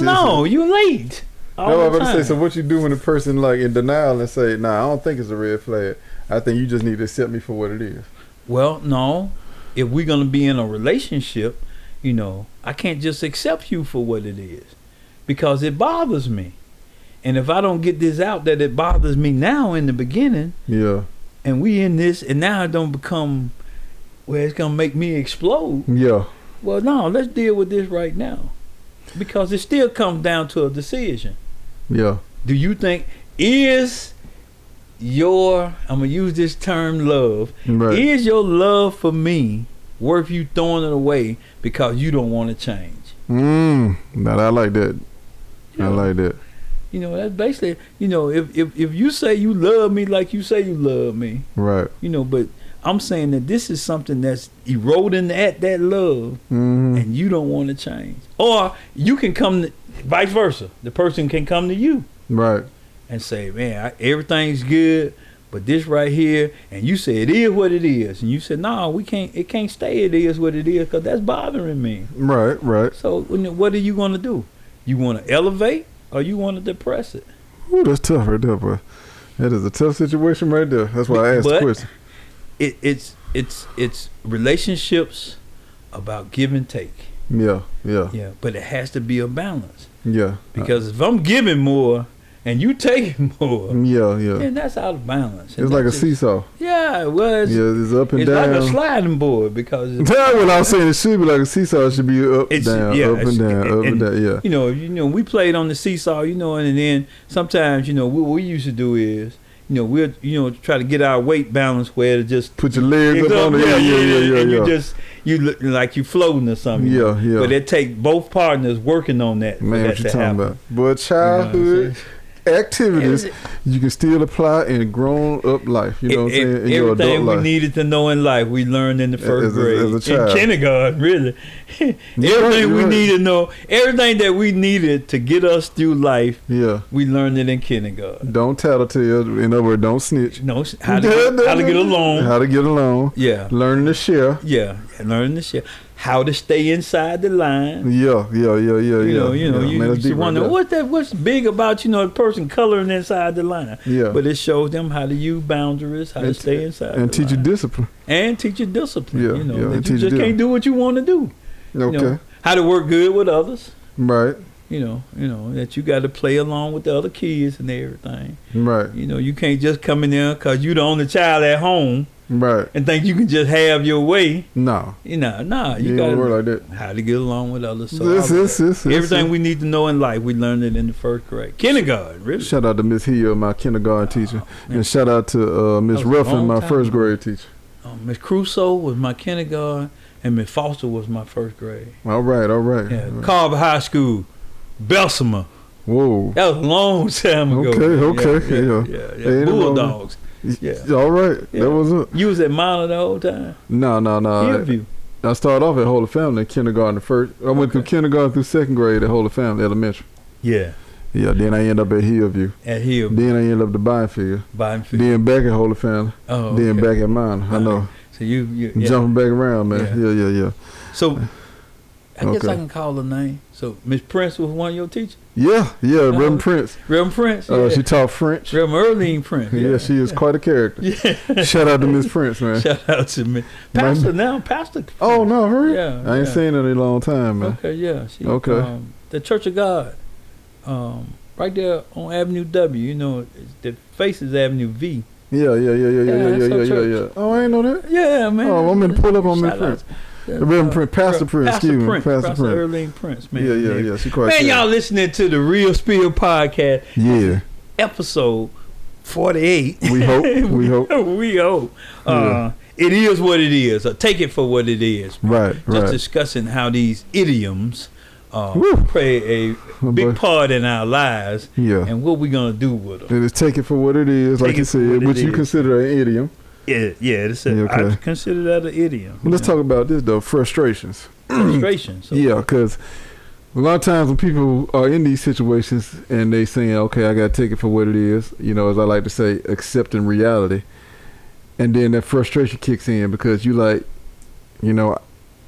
No, you late. No, I'm about to say, so what you do when a person like in denial and say, nah, I don't think it's a red flag. I think you just need to accept me for what it is. Well, no. If we're going to be in a relationship, you know, I can't just accept you for what it is, because it bothers me. And if I don't get this out that it bothers me now in the beginning, and we in this, and now it don't become where it's gonna make me explode. Yeah. Well, no, let's deal with this right now, because it still comes down to a decision. Yeah. Do you think is your, I'm gonna use this term, love, right, is your love for me worth you throwing it away because you don't want to change? Now I like that. I like that. You know, that's basically, you know, if you say you love me like you say you love me, right? You know, but I'm saying that this is something that's eroding at that love, and you don't want to change. Or you can come, vice versa. The person can come to you, right, and say, man, everything's good, but this right here, and you say it is what it is, and you say, no, we can't. It can't stay. It is what it is, because that's bothering me. Right. So what are you going to do? You want to elevate, or you want to depress it? Ooh, that's tough right there, bro. That is a tough situation right there. That's why I asked the question. It's relationships about give and take. Yeah. But it has to be a balance. Yeah. Because if I'm giving more and you taking more, then that's out of balance. It's like a seesaw. Yeah, well, it's up and it's down. It's like a sliding board, because what I was saying, it should be like a seesaw. It should be up, down, up and down, up and down. Yeah. You know, we played on the seesaw. You know, and then sometimes, you know, what we used to do is, you know, we'll try to get our weight balance where to just put your legs up on it. Yeah. And you look like you floating or something. Yeah. But it take both partners working on that. Man, what you talking about? But childhood, activities you can still apply in grown up life. You know what I'm saying? In your adult everything we life. needed to know in life, we learned in the first grade. As a child. In kindergarten, really. Everything we needed to know, everything that we needed to get us through life, we learned it in kindergarten. Don't tattletale. In other words, don't snitch. No, how to get along. How to get along. Yeah. Learning to share. Yeah, learning to share. How to stay inside the line. Yeah. You wonder what's big about the person coloring inside the line. Yeah. But it shows them how to use boundaries, how to stay inside and the teach line. you discipline. And teach you discipline. Yeah, That you just can't do what you want to do. Okay. How to work good with others. Right. That you got to play along with the other kids and everything. Right. You can't just come in there because you're the only child at home. Right. And think you can just have your way. No. You got to work like that. How to get along with others. So everything we need to know in life, we learned it in the first grade. Kindergarten, really. Shout out to Miss Hill, my kindergarten teacher. And shout out to Miss Ruffin, my first grade teacher. Miss Crusoe was my kindergarten, and Miss Foster was my first grade. All right. Yeah, Carver High School, Bessemer. Whoa. That was a long time ago. Okay. Yeah. Bulldogs. Yeah. All right. Yeah. That was it. You was at Minor the whole time? No. Hillview. I started off at Holy Family in kindergarten first. I went through kindergarten through second grade at Holy Family Elementary. Yeah. Yeah, then I ended up at Hillview. Then I ended up at Byfield. Then back at Holy Family. Oh, then back at Minor. I know. So you jumping back around, man. Yeah. So I guess I can call her name. So Miss Prince was one of your teachers? Yeah, Reverend Prince. Reverend Prince. She taught French. Reverend Earline Prince. Yeah, she is quite a character. Yeah. Shout out to Miss Prince, man. Shout out to me. Pastor. Oh no, her? Yeah. I ain't seen her in a long time, man. Okay, yeah. She, the Church of God. Right there on Avenue W, that faces Avenue V. Yeah. Oh, I ain't know that. Yeah, man. Oh, I'm gonna pull up on Miss Prince. Reverend Prince, Pastor Prince, excuse me. Pastor Earline Prince, man. Yeah, she quite man, y'all listening to the Real Spill Podcast. Yeah. Episode 48. We hope. We hope. It is what it is. Take it for what it is. Right. Just discussing how these idioms play a big part in our lives. Yeah. And what we gonna do with them. And it's take it for what it is, like you said, which you consider an idiom. Yeah, I consider that an idiom. Well, let's talk about this though, frustrations. Frustrations. Okay. Yeah, because a lot of times when people are in these situations and they saying, okay, I got to take it for what it is, as I like to say, accepting reality. And then that frustration kicks in because you like,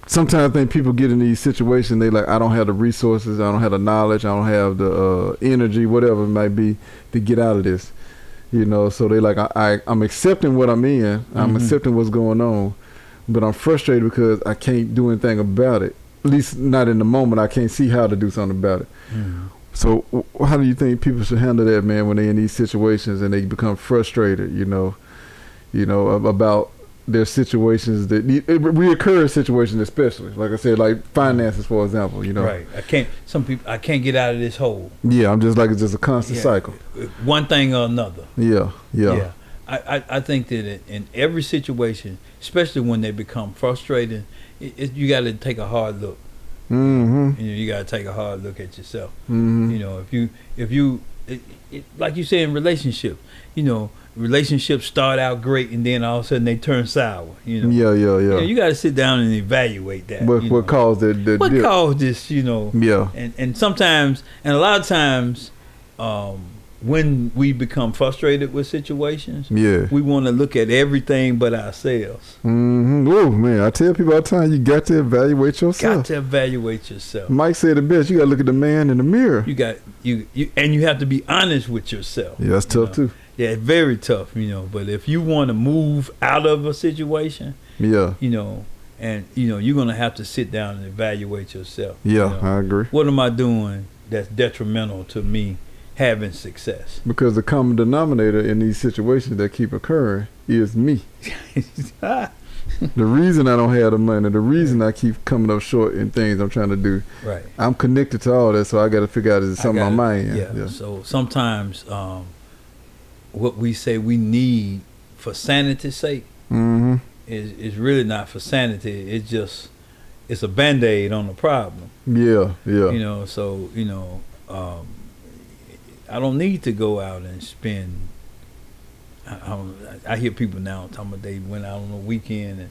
sometimes I think people get in these situations, they like, I don't have the resources, I don't have the knowledge, I don't have the energy, whatever it might be, to get out of this. So they like, I'm accepting what I'm in, I'm accepting what's going on, but I'm frustrated because I can't do anything about it. At least not in the moment. I can't see how to do something about it. So how do you think people should handle that, man, when they're in these situations and they become frustrated, about their situations that reoccurring situations, especially like I said, like finances, for example. Right. I can't get out of this hole. Yeah, I'm just like it's just a constant cycle. One thing or another. Yeah. I think that in every situation, especially when they become frustrated, you got to take a hard look. You got to take a hard look at yourself. If you like you say in relationships, relationships start out great and then all of a sudden they turn sour. Yeah. You got to sit down and evaluate that. What caused it? What caused this? Yeah. And sometimes, and a lot of times, when we become frustrated with situations, we want to look at everything but ourselves. Oh man, I tell people all the time, you got to evaluate yourself. Mike said it best. You got to look at the man in the mirror. And you have to be honest with yourself. Yeah, that's tough too. Yeah, it's very tough, But if you want to move out of a situation, and you're gonna have to sit down and evaluate yourself. Yeah, I agree. What am I doing that's detrimental to me having success? Because the common denominator in these situations that keep occurring is me. The reason I don't have the money, the reason I keep coming up short in things I'm trying to do, I'm connected to all that, so I got to figure out is it something on my end. Yeah. So sometimes what we say we need for sanity's sake is really not for sanity. It's a Band-Aid on the problem. Yeah. I don't need to go out and spend. I hear people now talking about they went out on a weekend and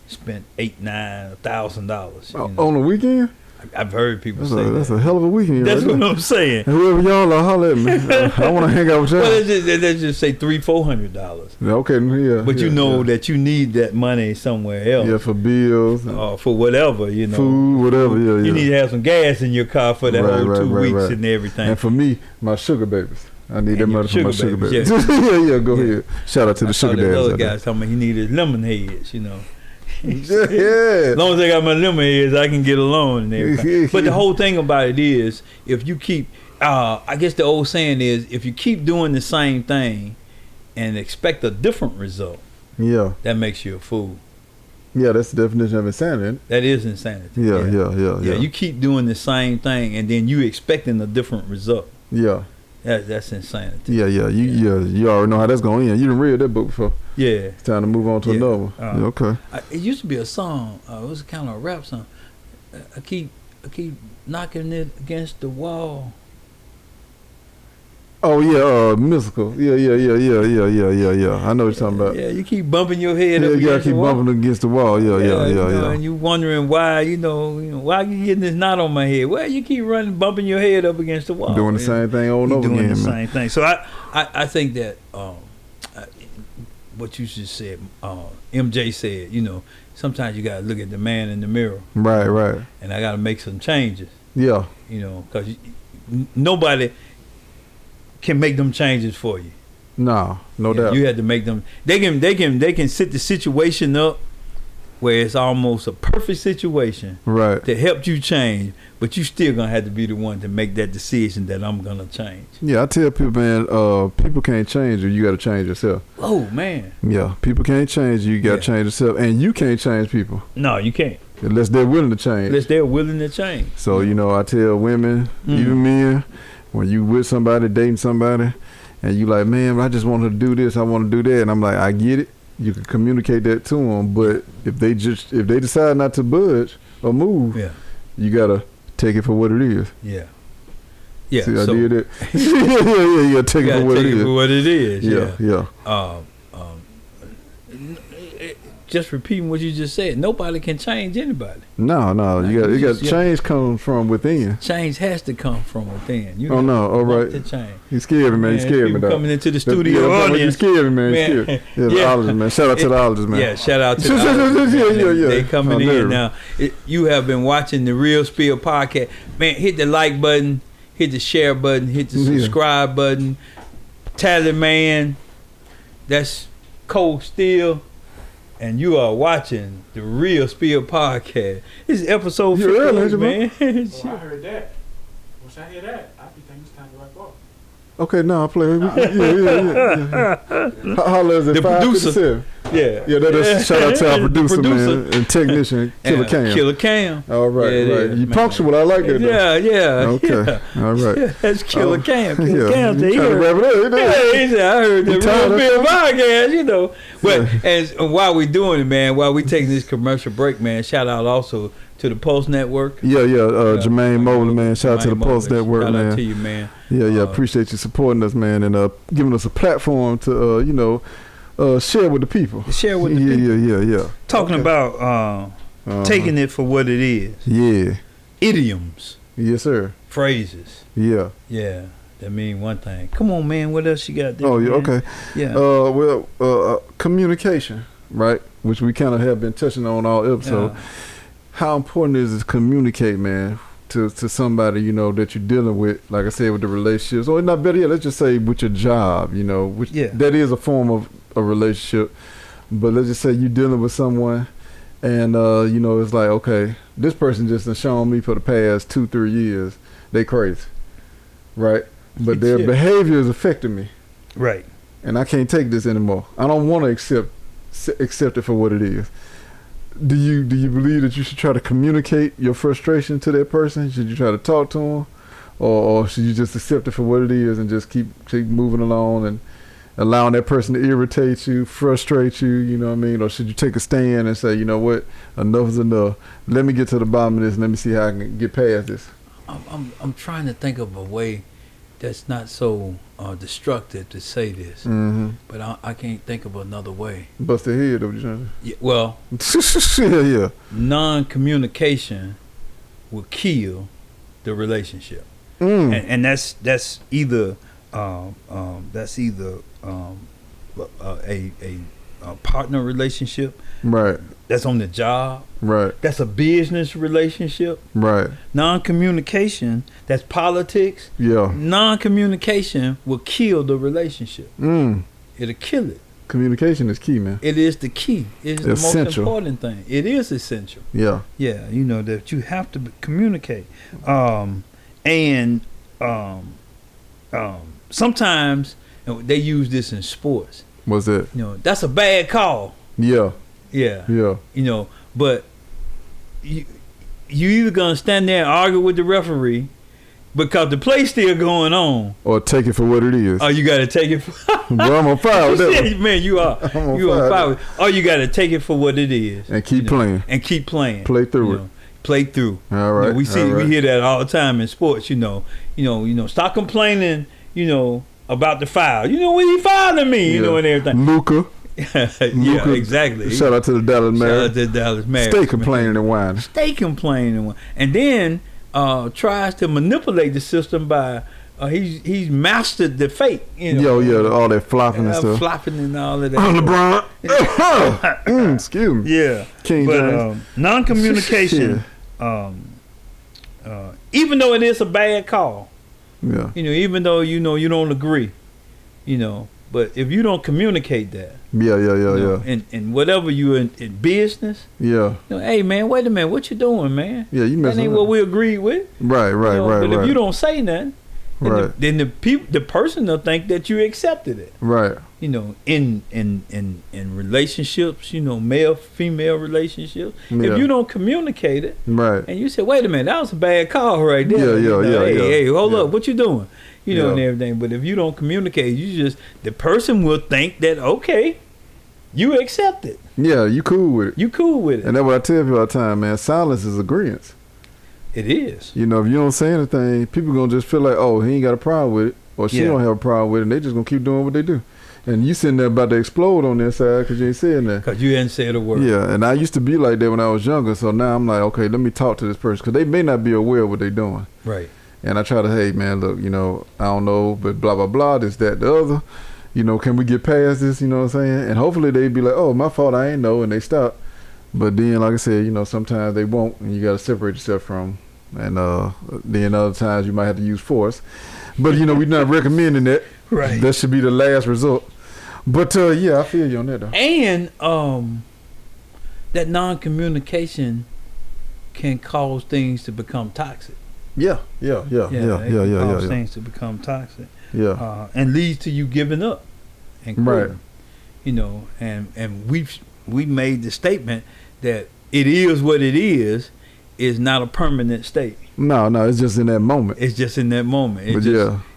spent $8,000-9,000 on the weekend. I've heard people say that's a hell of a weekend. That's right what I'm saying. And whoever y'all are, holler at me. I want to hang out with y'all. Well, let's just say $300-400. Okay, yeah. But you know that you need that money somewhere else. Yeah, for bills. For whatever, Food, whatever, yeah. You need to have some gas in your car for that whole 2 weeks and everything. And for me, my sugar babies. I need that money for my sugar babies. Yeah, go ahead. Shout out to the sugar daddies. Other guys talking about he needed lemon heads, Yeah. As long as I got my lemon heads, I can get along and everything. But the whole thing about it is, if you keep, I guess the old saying is, if you keep doing the same thing and expect a different result, that makes you a fool. Yeah, that's the definition of insanity. That is insanity. Yeah. You keep doing the same thing and then you expecting a different result. Yeah. That's insanity. Yeah. You already know how that's going to end. You done read that book before. Yeah. It's time to move on to another one. Okay. It used to be a song. It was kind of a rap song. I keep knocking it against the wall. Oh yeah, mystical. Yeah. I know what you're talking about. Yeah, you keep bumping your head up against the wall. Yeah, keep bumping against the wall. Yeah. And you wondering why, why you getting this knot on my head? Well, you keep bumping your head up against the wall. Doing the same thing over and over again. Doing the same thing. So I think that what you just said, MJ said, sometimes you gotta look at the man in the mirror. Right. And I gotta make some changes. Yeah. Because nobody can make them changes for you. No doubt. You had to make them. They can set the situation up where it's almost a perfect situation, right, to help you change. But you still gonna have to be the one to make that decision that I'm gonna change. Yeah, I tell people, man, people can't change you. You got to change yourself. Oh man. Yeah, people can't change you. You got to change yourself, and you can't change people. No, you can't. Unless they're willing to change. So I tell women, even men, when you with somebody, dating somebody, and you like, man, I just want her to do this, I want to do that, and I'm like, I get it. You can communicate that to them, but if they decide not to budge or move, you gotta take it for what it is. Yeah. See, I did it. yeah. Take it for what it is. Yeah. Just repeating what you just said. Nobody can change anybody. No. You got change comes from within. Change has to come from within. You all right. To change. You scared me, man. You scared me, dog. Coming into the studio audience. You scared me, man. The ologists, man. Shout out to the ologists, man. Yeah, shout out to the ologists. Yeah. They coming in now. You have been watching the Real Spill podcast. Man, hit the like button, hit the share button, hit the subscribe button. Tally Man, that's Cold Steel. And you are watching the Real Spill podcast. This is episode 15, man. I heard that. Once I hear that, I be thinking it's time to wrap up. Okay, no, I play. Yeah. How long is it? The producer. Yeah, that is shout out to our producer, man, and technician, Killer Cam. Killer Cam. All right, right. You punctual. I like that. Yeah. Okay, all right. Yeah, that's Killer Cam. Killer Cam. He said, I heard the Real Spill podcast, But and while we doing it, man, while we taking this commercial break, man, shout out also to the Pulse Network. Yeah. Jermaine Mobley, man. Shout out to the Pulse Network, man. Shout out to you, man. Yeah. Appreciate you supporting us, man, and giving us a platform to, share with the people. Share with the people. Yeah. Talking about taking it for what it is. Yeah. Idioms. Yes, sir. Phrases. Yeah. Yeah. That mean one thing. Come on, man. What else you got there? Oh, yeah. Man? Okay. Yeah. Communication, right? Which we kind of have been touching on all episode. How important is it to communicate, man, to somebody, that you're dealing with, like I said, with the relationships, or not better yet, let's just say with your job, which that is a form of a relationship. But let's just say you're dealing with someone and, it's like, okay, this person just has shown me for the past 2-3 years, they crazy, right? But their behavior is affecting me. Right. And I can't take this anymore. I don't want to accept it for what it is. Do you believe that you should try to communicate your frustration to that person? Should you try to talk to them, or should you just accept it for what it is and just keep moving along and allowing that person to irritate you, frustrate you? You know what I mean? Or should you take a stand and say, you know what, enough is enough. Let me get to the bottom of this and let me see how I can get past this. I'm trying to think of a way that's not so destructive to say this, but I can't think of another way. Bust the head, what you saying? Yeah, well, yeah. Non-communication will kill the relationship, and that's either a partner relationship, right? That's on the job, right? That's a business relationship, right? Non-communication, that's politics. Yeah. Non-communication will kill the relationship. It'll kill it. Communication is key, man. It is the key. It's the essential. most important thing. It is essential. Yeah. Yeah, you know that you have to communicate. Sometimes they use this in sports. What's that? You know, that's a bad call. Yeah. Yeah. Yeah. You know, but you either gonna stand there and argue with the referee because the play's still going on, or take it for what it is. Oh, you gotta take it for well, I'm on fire with that. Man, you are. You on fire. Or you gotta take it for what it is. And keep playing. And keep playing. Play through it. Play through. All right. We hear that all the time in sports, you know. Stop complaining, about the foul. What he fouling me, and everything. Luka. Yeah, exactly. Shout out to the Dallas Mavericks. Shout out to the Dallas Mavericks. Stay complaining and whining. Stay complaining and whining. And then tries to manipulate the system by he's mastered the fake. All that flopping and stuff. Flopping and all of that. LeBron. Excuse me. Yeah. King James. Non-communication, even though it is a bad call, even though you don't agree, but if you don't communicate that, and whatever you in business, hey man, wait a minute, what you doing, man? Yeah, you messing that ain't up. what we agreed with. Right. But if you don't say nothing, right, then the person will think that you accepted it. Right. In relationships, male female relationships, if you don't communicate it, right, and you say, wait a minute, that was a bad call right there. Hey, hold up, what you doing? And everything. But if you don't communicate, the person will think that, okay, you accept it. Yeah, you cool with it. And that's what I tell people all the time, man. Silence is agreement. It is. If you don't say anything, people gonna just feel like, oh, he ain't got a problem with it, or she don't have a problem with it, and they just gonna keep doing what they do. And you sitting there about to explode on their side because you ain't saying that. Because you hadn't said a word. Yeah, and I used to be like that when I was younger, so now I'm like, okay, let me talk to this person, because they may not be aware of what they're doing. Right. And I try to, hey, man, look, I don't know, but blah, blah, blah, this, that, the other. Can we get past this, you know what I'm saying? And hopefully they be like, oh, my fault, I ain't know, and they stop. But then, like I said, sometimes they won't, and you got to separate yourself from them. And then other times you might have to use force. But, we're not recommending that. Right. That should be the last result. But, I feel you on that, though. And that non-communication can cause things to become toxic. Yeah. Cause things to become toxic. Yeah. And leads to you giving up and quitting. Right. And we made the statement that it is what it is not a permanent state. No, it's just in that moment. It's just in that moment.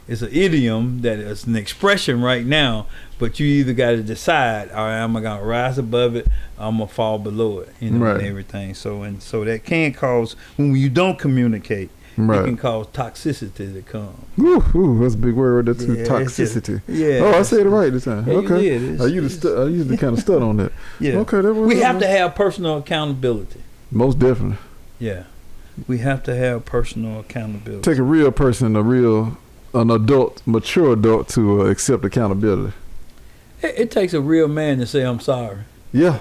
It's an idiom that is an expression right now, but you either got to decide, all right, I'm going to rise above it, I'm going to fall below it, right, and everything. So that can cause, when you don't communicate, right, it can cause toxicity to come. Ooh, that's a big word. That's toxicity. Oh, I said it right this time. Yeah, okay. I used to kind of stud on that. Yeah. Okay. We have to have personal accountability. Most definitely. Yeah. We have to have personal accountability. Take a real person, an adult, mature adult to accept accountability. It takes a real man to say, I'm sorry. Yeah.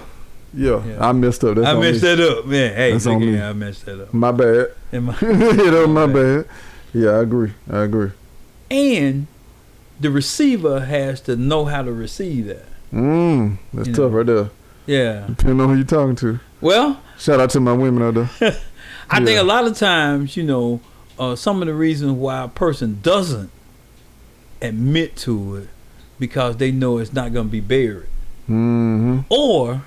I messed up. I messed that up, man. Hey, that's on me. I messed that up. My bad. My bad. Yeah, I agree. And the receiver has to know how to receive that. That's tough right there. Yeah. Depending on who you're talking to. Well, shout out to my women out there. I think a lot of times, some of the reasons why a person doesn't admit to it because they know it's not going to be buried. Mm-hmm. Or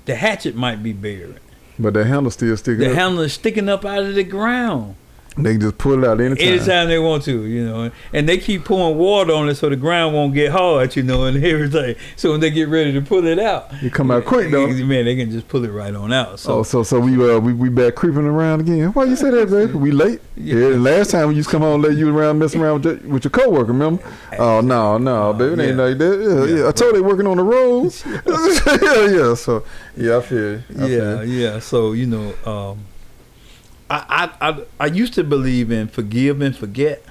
the hatchet might be buried. But the handle's still sticking up. The handle is sticking up out of the ground. They can just pull it out anytime they want to, you know. And they keep pouring water on it so the ground won't get hard, you know, and everything. So when they get ready to pull it out, you come out quick though. Man, they can just pull it right on out. So we back creeping around again. Why you say that, baby? We late? Yeah. Last time we used to come home, let you around messing around with your coworker. Remember? Oh no, baby, it ain't like that. Yeah. I told they working on the roads. yeah. So I feel you. Yeah. So you know. I used to believe in forgive and forget.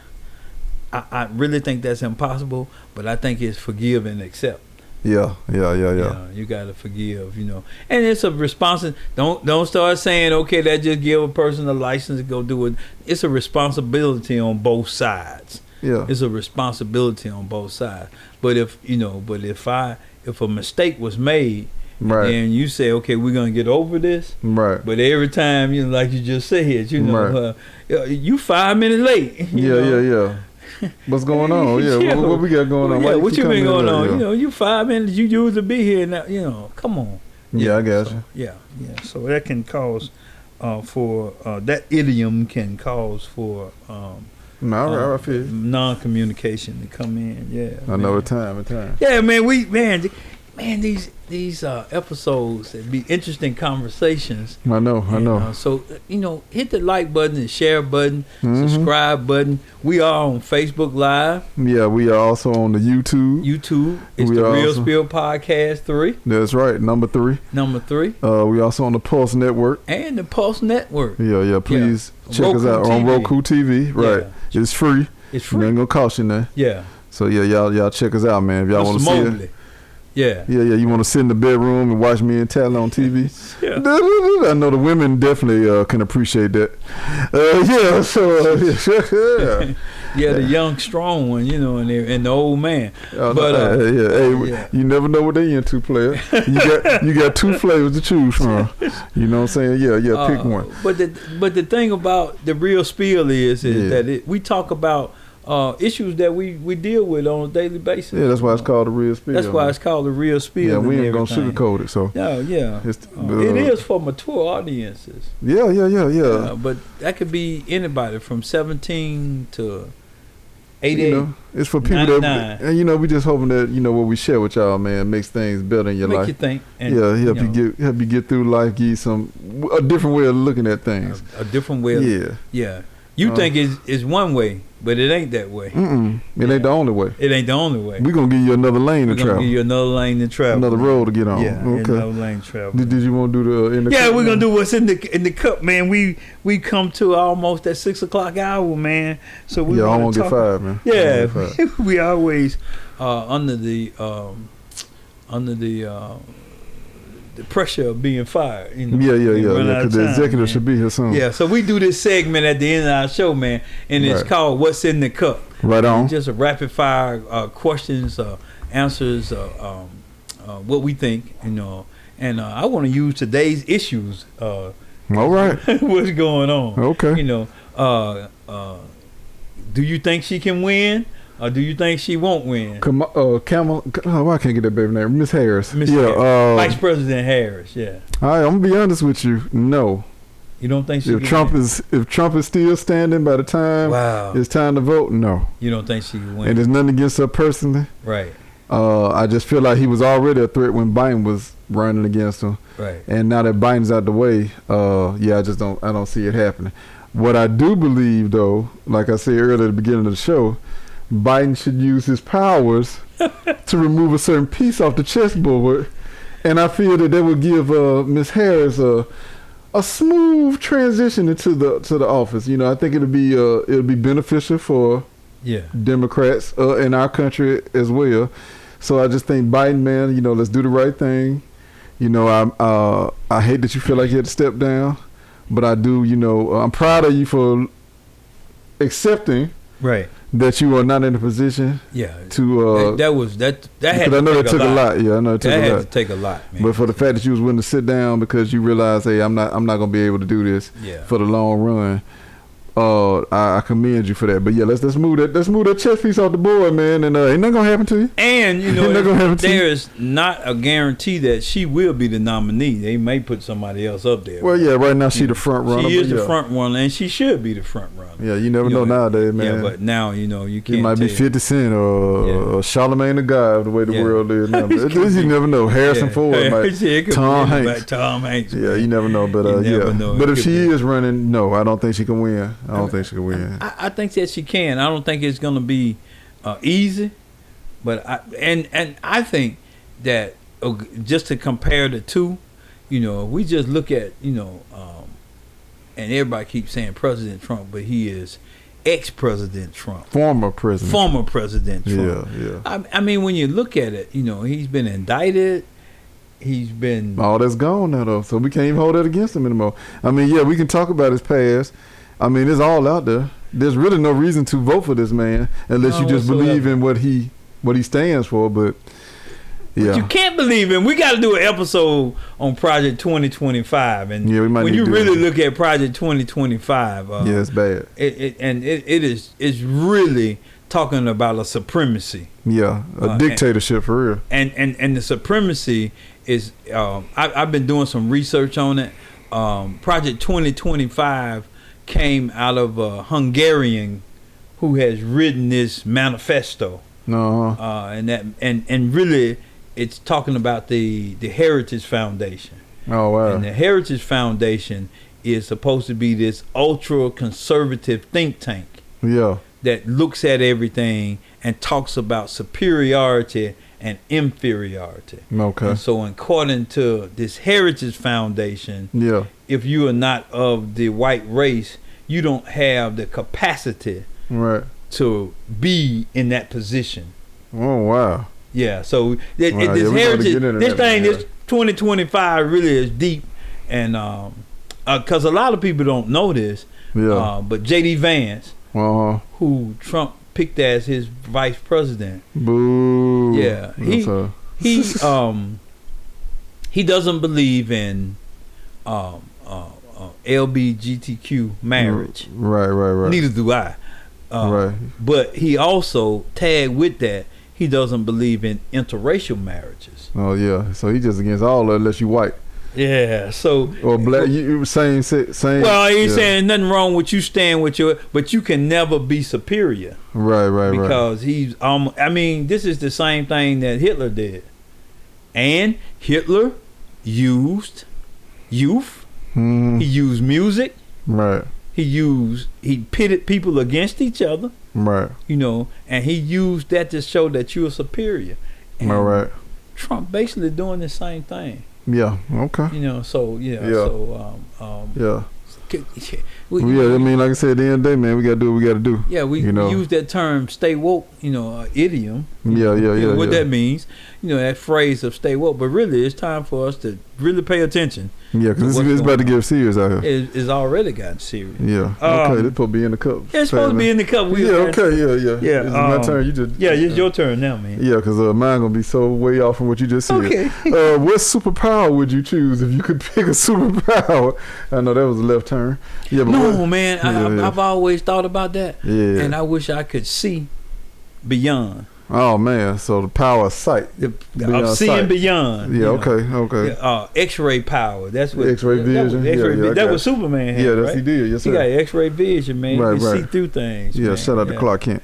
I really think that's impossible, but I think it's forgive and accept. Yeah. You gotta forgive, you know, and it's a responsibility. Don't start saying, okay, that just give a person a license to go do it. It's a responsibility on both sides. Yeah, it's a responsibility on both sides. But if a mistake was made. Right. And you say, okay, we're gonna get over this. Right. But every time, you know, like you just said, you know, you 5 minutes late. Yeah. What's going on? Yeah. What we got going on? Yeah. What you been going on? You know, you 5 minutes. You used to be here now. You know, come on. Yeah, I got you. Yeah. So that can cause that idiom can cause for I feel non-communication to come in. Yeah. Another time. Yeah, man. These episodes, it'd be interesting conversations. I know. So, you know, hit the like button and share button, subscribe button. We are on Facebook Live. Yeah, we are also on the YouTube. It's the Real Spill Podcast 3. That's right, number 3. We also on the Pulse Network. And the Pulse Network. Yeah. Please check us out on Roku TV. Right. Yeah. It's free. It's free. It ain't gonna cost you nothing. Yeah. So y'all check us out, man. If y'all want to see it. Yeah. You want to sit in the bedroom and watch me and Tally on TV? Yeah. I know the women definitely can appreciate that. The young, strong one, you know, and the old man. You never know what they into, player. You got 2 flavors to choose from. You know what I'm saying? Pick one. But the thing about the Real Spill is that we talk about issues that we deal with on a daily basis. Yeah, that's why it's called the Real Spill. That's why it's called the Real Spill. Yeah, we ain't gonna sugarcoat it. So it is for mature audiences. Yeah. But that could be anybody from 17 to 88. You know, it's for people 99. And you know, we just hoping that what we share with y'all, man, makes things better in your life. Make you think. And, help you get through life, give you a different way of looking at things. A different way. Yeah. You think it's one way, but it ain't that way. It ain't the only way. It ain't the only way. We're going to give you another lane to travel. We're going to give you another lane to travel. Another road to get on. Yeah, okay. Another lane to travel. Did you want to do the in the cup? Yeah, we're going to do what's in the cup, man. We come to almost that 6 o'clock hour, man. So we I won't get 5, man. Yeah, we always under the pressure of being fired. You know, because the executive should be here soon. Yeah, so we do this segment at the end of our show, man, and it's called "What's in the Cup." Right on. It's just a rapid fire questions, answers, what we think, you know. And I want to use today's issues. All right. What's going on? Okay. You know, do you think she can win? Or do you think she won't win? Camel. Why I can't get that baby name? Miss Harris. Harris. Vice President Harris. Yeah. All right, I'm gonna be honest with you. No. You don't think she? If Trump is still standing by the time it's time to vote, no. You don't think she can win? And there's nothing against her personally. Right. I just feel like he was already a threat when Biden was running against him. Right. And now that Biden's out the way, I don't see it happening. What I do believe, though, like I said earlier at the beginning of the show, Biden should use his powers to remove a certain piece off the chessboard, and I feel that would give Miss Harris a smooth transition into the office. You know, I think it'll be beneficial for Democrats in our country as well. So I just think Biden, man, you know, let's do the right thing. You know, I hate that you feel like you had to step down, but I do. You know, I'm proud of you for accepting. Right. That you are not in a position to that had to I know that took a lot. Yeah, I know it took a lot. That had to take a lot, man. But for the fact that you was willing to sit down because you realized, hey, I'm not gonna be able to do this for the long run. I commend you for that. But yeah, let's move that chess piece off the board, man. And ain't nothing gonna happen to you. And you know, there's not a guarantee that she will be the nominee. They may put somebody else up there. Well, yeah, right now she the front runner. She is the front runner, and she should be the front runner. Yeah, you never know nowadays, man. Yeah, but now you can't. It might be 50 Cent or Charlamagne the God, the way the world is now. You never know. Harrison Ford, Tom Hanks. Tom Hanks. Yeah, you never know. But but if she is running, no, I don't think she can win. I don't think she can win. I think that she can. I don't think it's going to be easy, but I think that just to compare the two, we just look at and everybody keeps saying President Trump, but he is ex-President Trump, former President Trump. Yeah. I mean, when you look at it, he's been indicted. He's been all that's gone now though, so we can't even hold that against him anymore. I mean, yeah, we can talk about his past. I mean, it's all out there. There's really no reason to vote for this man unless you just believe in what he stands for. But yeah, but you can't believe him. We got to do an episode on Project 2025, and we might when you really look at Project 2025, it's bad. It's really talking about a supremacy. Yeah, a dictatorship for real. And the supremacy is. I've been doing some research on it. Project 2025 came out of a Hungarian who has written this manifesto, and really it's talking about the Heritage Foundation. Oh wow! And the Heritage Foundation is supposed to be this ultra conservative think tank. Yeah. That looks at everything and talks about superiority and inferiority. Okay. And so according to this Heritage Foundation, if you are not of the white race, you don't have the capacity to be in that position. Oh wow. Yeah. So this heritage, this thing, this 2025 really is deep, and because a lot of people don't know this. Yeah. But J.D. Vance, who Trump picked as his vice president. Boo. Yeah. He doesn't believe in LGBTQ marriage. Right. Neither do I. But he also tagged with that. He doesn't believe in interracial marriages. Oh yeah. So he just against all of it unless you white. Yeah, so or black, you same. Well, he's saying nothing wrong with you staying with but you can never be superior. Right. Because he's I mean, this is the same thing that Hitler did, and Hitler used youth. He used music. Right. He pitted people against each other. Right. And he used that to show that you were superior. And right. Trump basically doing the same thing. Yeah. Okay. So I mean, like I said, at the end of the day, man, we gotta do what we gotta do. Yeah, we use that term "stay woke," idiom. Yeah. What that means, that phrase of "stay woke," but really, it's time for us to really pay attention. Yeah, because it's about to get serious out here. It's already gotten serious. Yeah. Okay, this supposed to be in the cup. It's supposed to be in the cup. Yeah. It's my turn. You just. Yeah, it's your turn now, man. Yeah, because mine gonna be so way off from what you just said. Okay. What superpower would you choose if you could pick a superpower? I know that was a left turn. Yeah, but no, man. I've always thought about that. Yeah. And I wish I could see beyond. Oh man, so the power of sight. Of seeing beyond. Yeah, okay. X-ray power. That's what X-ray vision. That was Superman had, right? He did. Yes, sir. He got X-ray vision, man. Right, he see through things. Yeah, man. shout out to Clark Kent.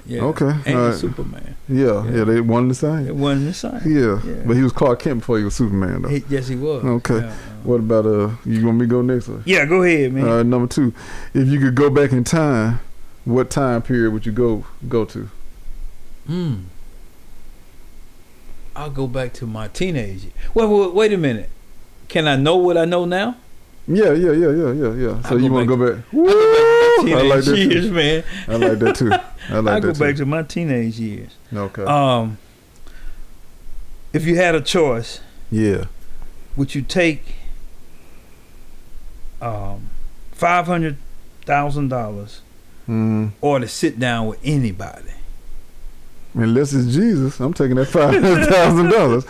Yeah. Okay. And Superman. Yeah, they one the same. They one the same. Yeah. But he was Clark Kent before he was Superman, though. Yes, he was. Okay. What about you want me to go next? Yeah, go ahead, man. Number 2, if you could go back in time, what time period would you go to? I'll go back to my teenage years. Well, wait a minute. Can I know what I know now? Yeah. So you want to go back? Woo! I like that years, too. Man. I like that too. I go back to my teenage years. Okay. If you had a choice, would you take $500,000 or to sit down with anybody? Unless it's Jesus, I'm taking that $500,000.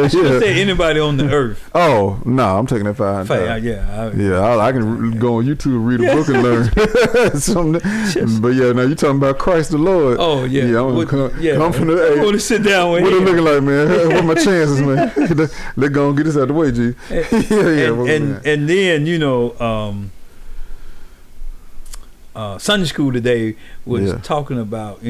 I should have said anybody on the earth. Oh no, I'm taking that $500,000. Yeah, I can go on YouTube and read a book and learn something. But yeah, now you talking about Christ the Lord. Oh yeah, yeah. I'm from the. I want to sit down with him. What it looking like, man? What my chances, man? Let's go and get this out the way, G. And then Sunday school today was talking about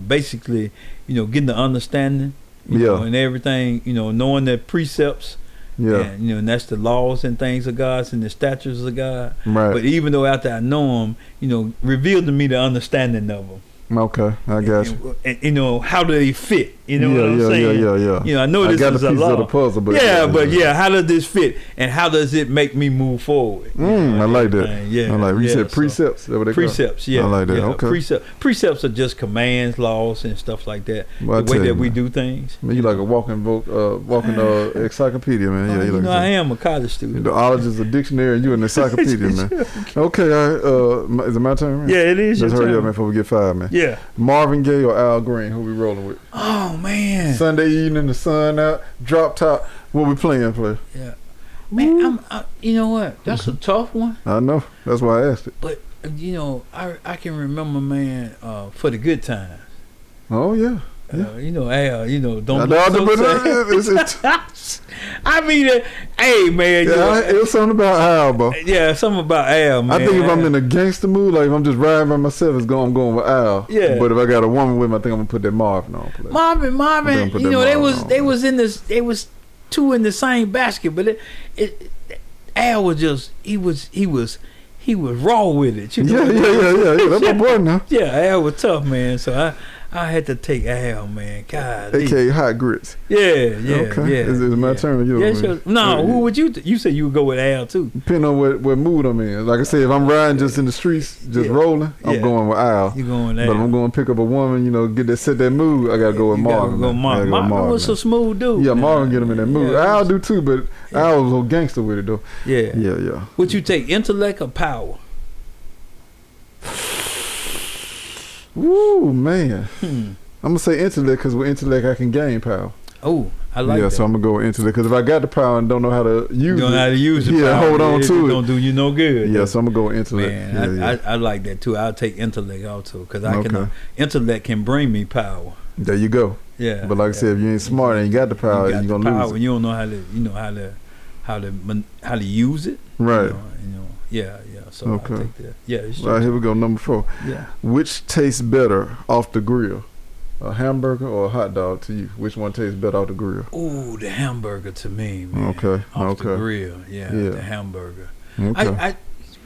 basically getting the understanding and everything, knowing the precepts and and that's the laws and things of God and the statutes of God, right? But even though after I know them, reveal to me the understanding of them. Okay, I got you. And how do they fit? What I'm saying? Yeah. I know this is a law. Of the puzzle, but how does this fit? And how does it make me move forward? I like that. I like. You said precepts. Is that what they precepts. Call? Yeah, I like that. Okay. Precepts are just commands, laws, and stuff like that. Well, the way that we do things. Man, you like a walking encyclopedia, man. Yeah, you I am a college student. The ology is a dictionary, and you an encyclopedia, man. Okay, is it my turn, man? Yeah, it is. Let's hurry up, man, before we get fired, man. Yeah. Marvin Gaye or Al Green? Who we rolling with? Oh man. Sunday evening, the sun out, drop top. What we playing, player? Yeah. Man, you know what? That's a tough one. I know. That's why I asked it. But I can remember, man, for the good times. Oh yeah. Al, don't be so sad. I mean, hey man, it was something about Al, bro. Yeah, something about Al, man. I think if I'm in a gangster mood, like if I'm just riding by myself, I'm going with Al. Yeah. But if I got a woman with me, I think I'm gonna put that Marvin on. Marvin. They was two in the same basket, but Al was just he was raw with it. Yeah. That's my boy now. Yeah, Al was tough, man. So I had to take Al, man. God. AKA Hot Grits. Yeah. Okay. Is it my turn? Who would you? You said you would go with Al too. Depending on what mood I'm in. Like I said, if I'm riding just in the streets, just rolling, I'm going with Al. You going with Al? But if I'm going to pick up a woman, set that mood, I gotta go with Marvin. Marvin was a smooth dude. Yeah, Marvin get him in that mood. Al do too, but Al was a little gangster with it though. Yeah. Would you take intellect or power? Woo, man. I'm gonna say intellect because with intellect I can gain power. Oh, I like that. Yeah, so I'm gonna go with intellect because if I got the power and don't know how to use it, hold on to it. Don't do you no good. Yeah, so I'm gonna go with intellect. Man, I like that too. I'll take intellect also because intellect can bring me power. There you go. Yeah. But like I said, if you ain't smart and you got the power, you're gonna lose it. You don't know how to use it. Right. Yeah. So I'll take that. Yeah. All right, here we go. Number 4. Yeah. Which tastes better off the grill? A hamburger or a hot dog to you? Which one tastes better off the grill? Ooh, the hamburger to me, man. Okay. Off the grill. Yeah. The hamburger. Okay.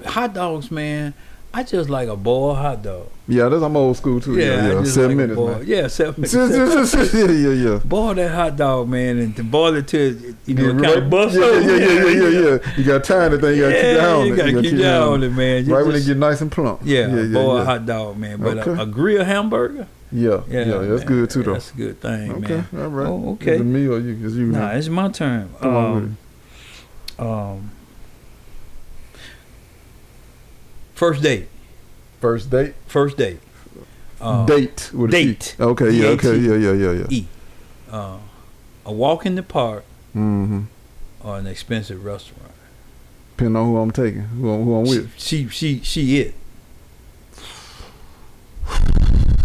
Hot dogs, man. I just like a boiled hot dog. Yeah, I'm old school too. Yeah. 7 minutes, man. Yeah, 7 minutes. Yeah. Boil that hot dog, man, and to boil it to kind of bust. Yeah. You got to time the thing. You got to keep your eye on it. You got to keep your eye on it, man. Right when it get nice and plump. Yeah, boiled hot dog, man. But a grill hamburger. Yeah, that's good too, though. That's a good thing, man. Okay, all right. Oh, okay. Is it me or you? It's you. Nah, it's my turn. Come on with it. First date. Date with date. Okay, yeah, okay, yeah. E. A walk in the park. Mm-hmm. Or an expensive restaurant. Depending on who I'm taking, who I'm with. She it.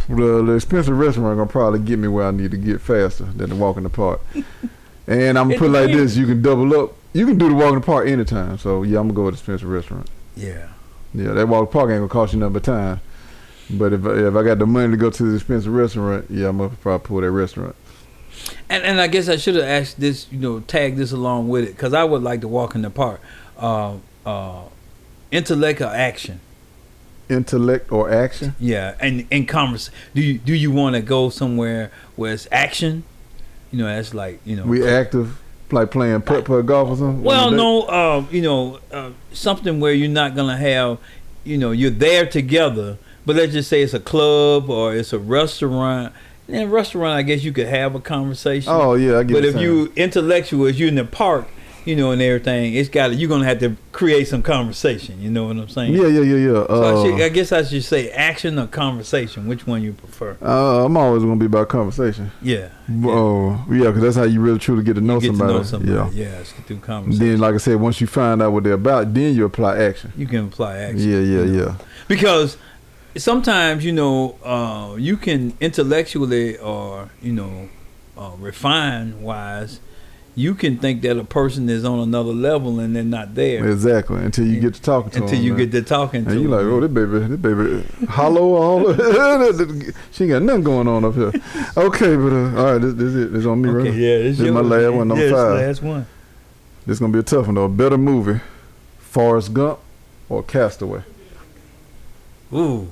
The expensive restaurant gonna probably get me where I need to get faster than the walk in the park. And I'm gonna put it like this: you can double up. You can do the walk in the park anytime. So yeah, I'm gonna go with the expensive restaurant. Yeah. Yeah, that walk in the park ain't gonna cost you nothing but time. But if I got the money to go to the expensive restaurant, yeah, I'm gonna probably pull that restaurant. And I guess I should have asked this, tag this along with it, because I would like to walk in the park. Intellect or action? Intellect or action? Yeah, and converse. Do you want to go somewhere where it's action? That's like we active, like playing putt-putt golf or something. Well, no, something where you're not gonna have, you're there together. But let's just say it's a club or it's a restaurant. In a restaurant, I guess you could have a conversation. Oh yeah, I get it. But if you intellectual, you're in the park, you know, and everything, you're gonna have to create some conversation. You know what I'm saying? Yeah. So I guess I should say action or conversation. Which one you prefer? I'm always gonna be about conversation. Yeah. Because that's how you really truly get to know somebody. Yeah, it's through conversation. Then, like I said, once you find out what they're about, then you apply action. You can apply action. Yeah. Because sometimes, you know, you can intellectually or, you know, refine wise, you can think that a person is on another level and they're not there. Exactly. Until you get to talking to them. Until you get to talking to them. And you're like, oh, this baby hollow all. She ain't got nothing going on up here. Okay, but all right, this is it. It's on me, right? Yeah, this is my last one, number 5. Last one. This is going to be a tough one, though. Better movie, Forrest Gump or Castaway? Ooh.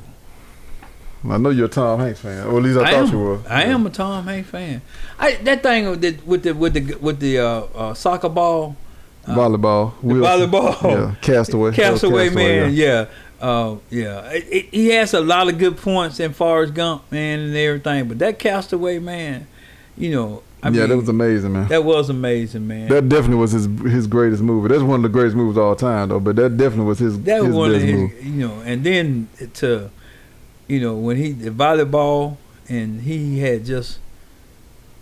I know you're a Tom Hanks fan, or at least I thought you were. I am a Tom Hanks fan. That thing with the soccer ball, volleyball, volleyball, Castaway, man, yeah. He has a lot of good points in Forrest Gump, man, and everything. But that Castaway, man, you know, I mean, that was amazing, man. That was amazing, man. That definitely was his greatest movie. That's one of the greatest movies of all time, though. But that definitely was his best movie. You know, and then you know, when the volleyball, and he had just,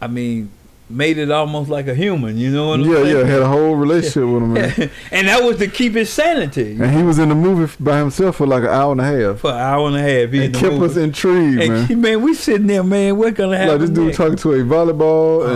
I mean, made it almost like a human, you know what I'm saying? Yeah, had a whole relationship with him, man. And that was to keep his sanity. And he was in the movie by himself for like an hour and a half. For an hour and a half. And kept us intrigued, man. Man, we sitting there, man, what's going to happen? Like this dude talking to a volleyball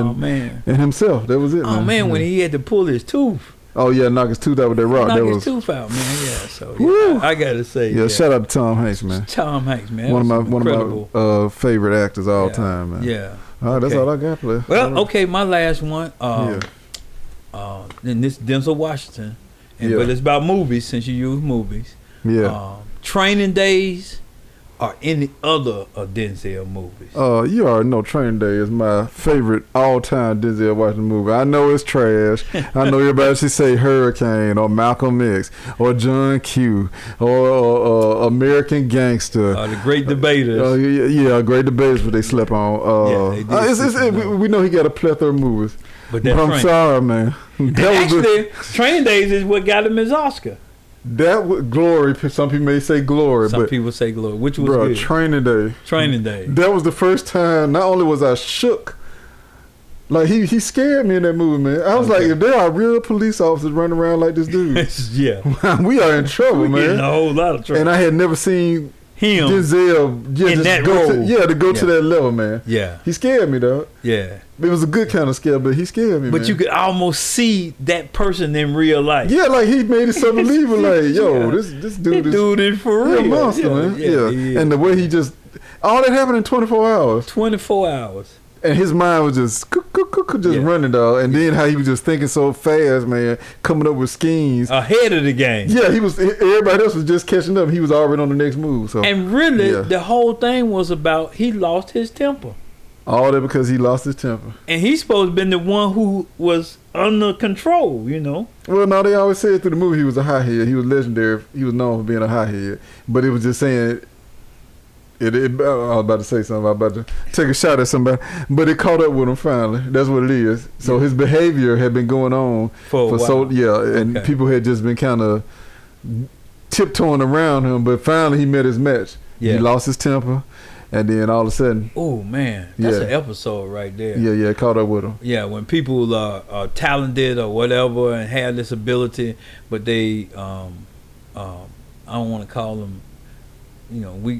and himself. That was it, man. Oh, man, when he had to pull his tooth. Oh, yeah, knock his tooth out with that rock. Knock his tooth out, man, yeah. So, I got to say. Yeah, shout out to Tom Hanks, man. Tom Hanks, man. One of my favorite actors all time, man. Yeah. All right, that's all I got, player. Well, okay, my last one. And this Denzel Washington. But it's about movies, since you use movies. Yeah. Training Days or any other Denzel movies? You already know Training Day is my favorite all-time Denzel Washington movie. I know it's trash. I know everybody should say Hurricane or Malcolm X or John Q or American Gangster. The Great Debaters. Great Debaters, what they slept on. We know he got a plethora of movies. But I'm sorry, man. Training Days is what got him his Oscar. That was Glory. Some people may say Glory. Some people say Glory. Which was good? Training Day. Training Day. That was the first time, not only was I shook, like he scared me in that movie, man. I was like, if there are real police officers running around like this dude, we are in trouble, man. In a whole lot of trouble. And I had never seen him Denzel in that role. To go to that level, man. Yeah. He scared me, though. Yeah. It was a good kind of scare, but he scared me, But you could almost see that person in real life. Yeah, like he made it so believable. Like, yo, this dude is for real. He's a monster, man. Yeah. And the way he just, all that happened in 24 hours. 24 hours. And his mind was just running, dog. And then how he was just thinking so fast, man, coming up with schemes ahead of the game. Yeah, everybody else was just catching up. He was already on the next move. So, and really, the whole thing was about he lost his temper. All that because he lost his temper. And he's supposed to have been the one who was under control, you know. Well, no, they always said through the movie he was a hothead. He was legendary. He was known for being a hothead. But it was just saying, I was about to say something. I was about to take a shot at somebody. But it caught up with him finally. That's what it is. So his behavior had been going on for a while. And people had just been kind of tiptoeing around him. But finally he met his match. Yeah. He lost his temper. And then all of a sudden, oh man, that's an episode right there. Yeah, caught up with him. Yeah, when people are talented or whatever and have this ability, but they, I don't want to call them, you know,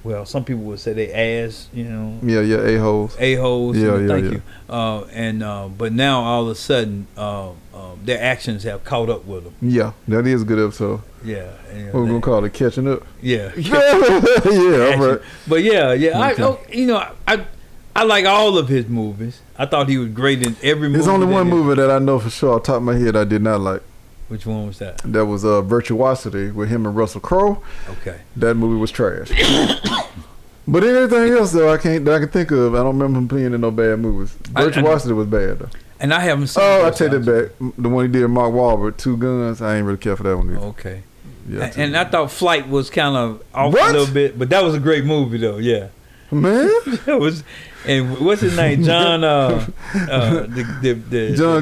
well, some people would say they ass, you know. Yeah, a-holes. A-holes. Thank you. But now all of a sudden, their actions have caught up with them. Yeah, that is a good episode. Yeah. What we're gonna call it, catching up. Yeah. Yeah. All right. But okay. I like all of his movies. I thought he was great in every movie. There's only one movie that I know for sure, off the top of my head, I did not like. Which one was that? That was Virtuosity with him and Russell Crowe. Okay. That movie was trash. But anything else though, that I can think of, I don't remember him being in no bad movies. Virtuosity was bad though. And I haven't seen. I take that back. The one he did, Mark Wahlberg, Two Guns. I ain't really care for that one either. Okay. Yeah. And I thought Flight was kind of off a little bit, but that was a great movie though. Yeah. Man, And what's his name? John. John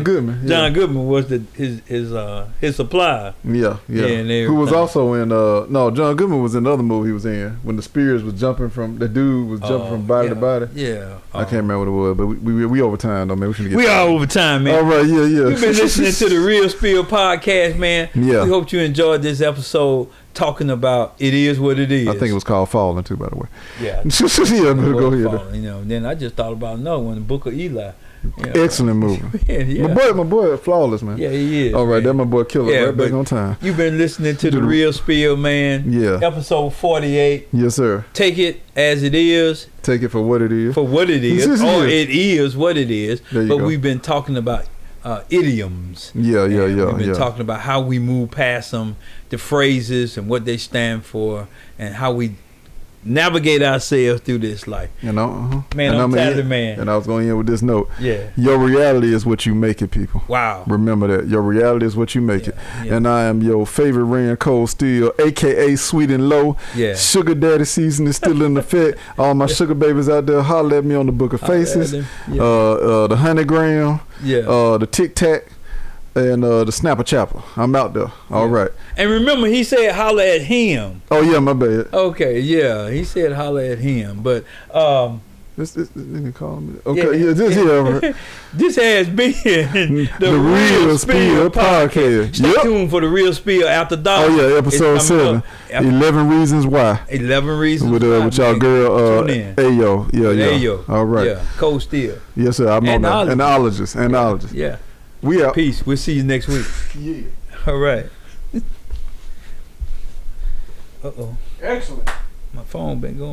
Goodman. Yeah. John Goodman was his supplier. Yeah. Who was also in John Goodman was in another movie he was in when the Spears was jumping from the dude was jumping from body to body. Yeah. I can't remember what it was, but we over time though, man. We are over time, man. All right, yeah. You've been listening to the Real Spill podcast, man. Yeah. We hope you enjoyed this episode talking about It Is What It Is. I think it was called Falling too, by the way. Yeah. Go ahead. Falling, then I just thought about another one, the Book of Eli. Excellent movie. Yeah. My boy, flawless, man. Yeah, he is. All right, that's my boy Killer. Yeah, right back on time. You've been listening to the Real Spill, man. Yeah. Episode 48. Yes, sir. Take it as it is. Take it for what it is. For what it is. Or it is what it is. But go. We've been talking about idioms. Yeah. We've been talking about how we move past them, the phrases and what they stand for, and how we navigate ourselves through this life. Man, I'm talented, man. And I was going to end with this note. Yeah. Your reality is what you make it, people. Wow. Remember that. Your reality is what you make it. Yeah. And I am your favorite Rand Cold Steel, a.k.a. Sweet and Low. Yeah. Sugar Daddy season is still in effect. All my sugar babies out there, holler at me on the Book of Faces. Yeah. The 100-gram. Yeah. The Tic Tac. And the Snapper Chapper. I'm out there. All right. And remember, he said holler at him. Oh, yeah, my bad. Okay, yeah. He said holler at him. But, this nigga calling me. Okay, right. This has been the Real Spill podcast. Stay tuned for the Real Spill after dark. Oh, yeah, episode 7. 11 Reasons Why. 11 Reasons with, Why. With y'all girl, Ayo. Yeah. Ayo. All right. Yeah, Cold Steel. Yes, sir. I'm on that. Analogist. Yeah. We out. Peace. We'll see you next week. Yeah. All right. Uh-oh. Excellent. My phone been going.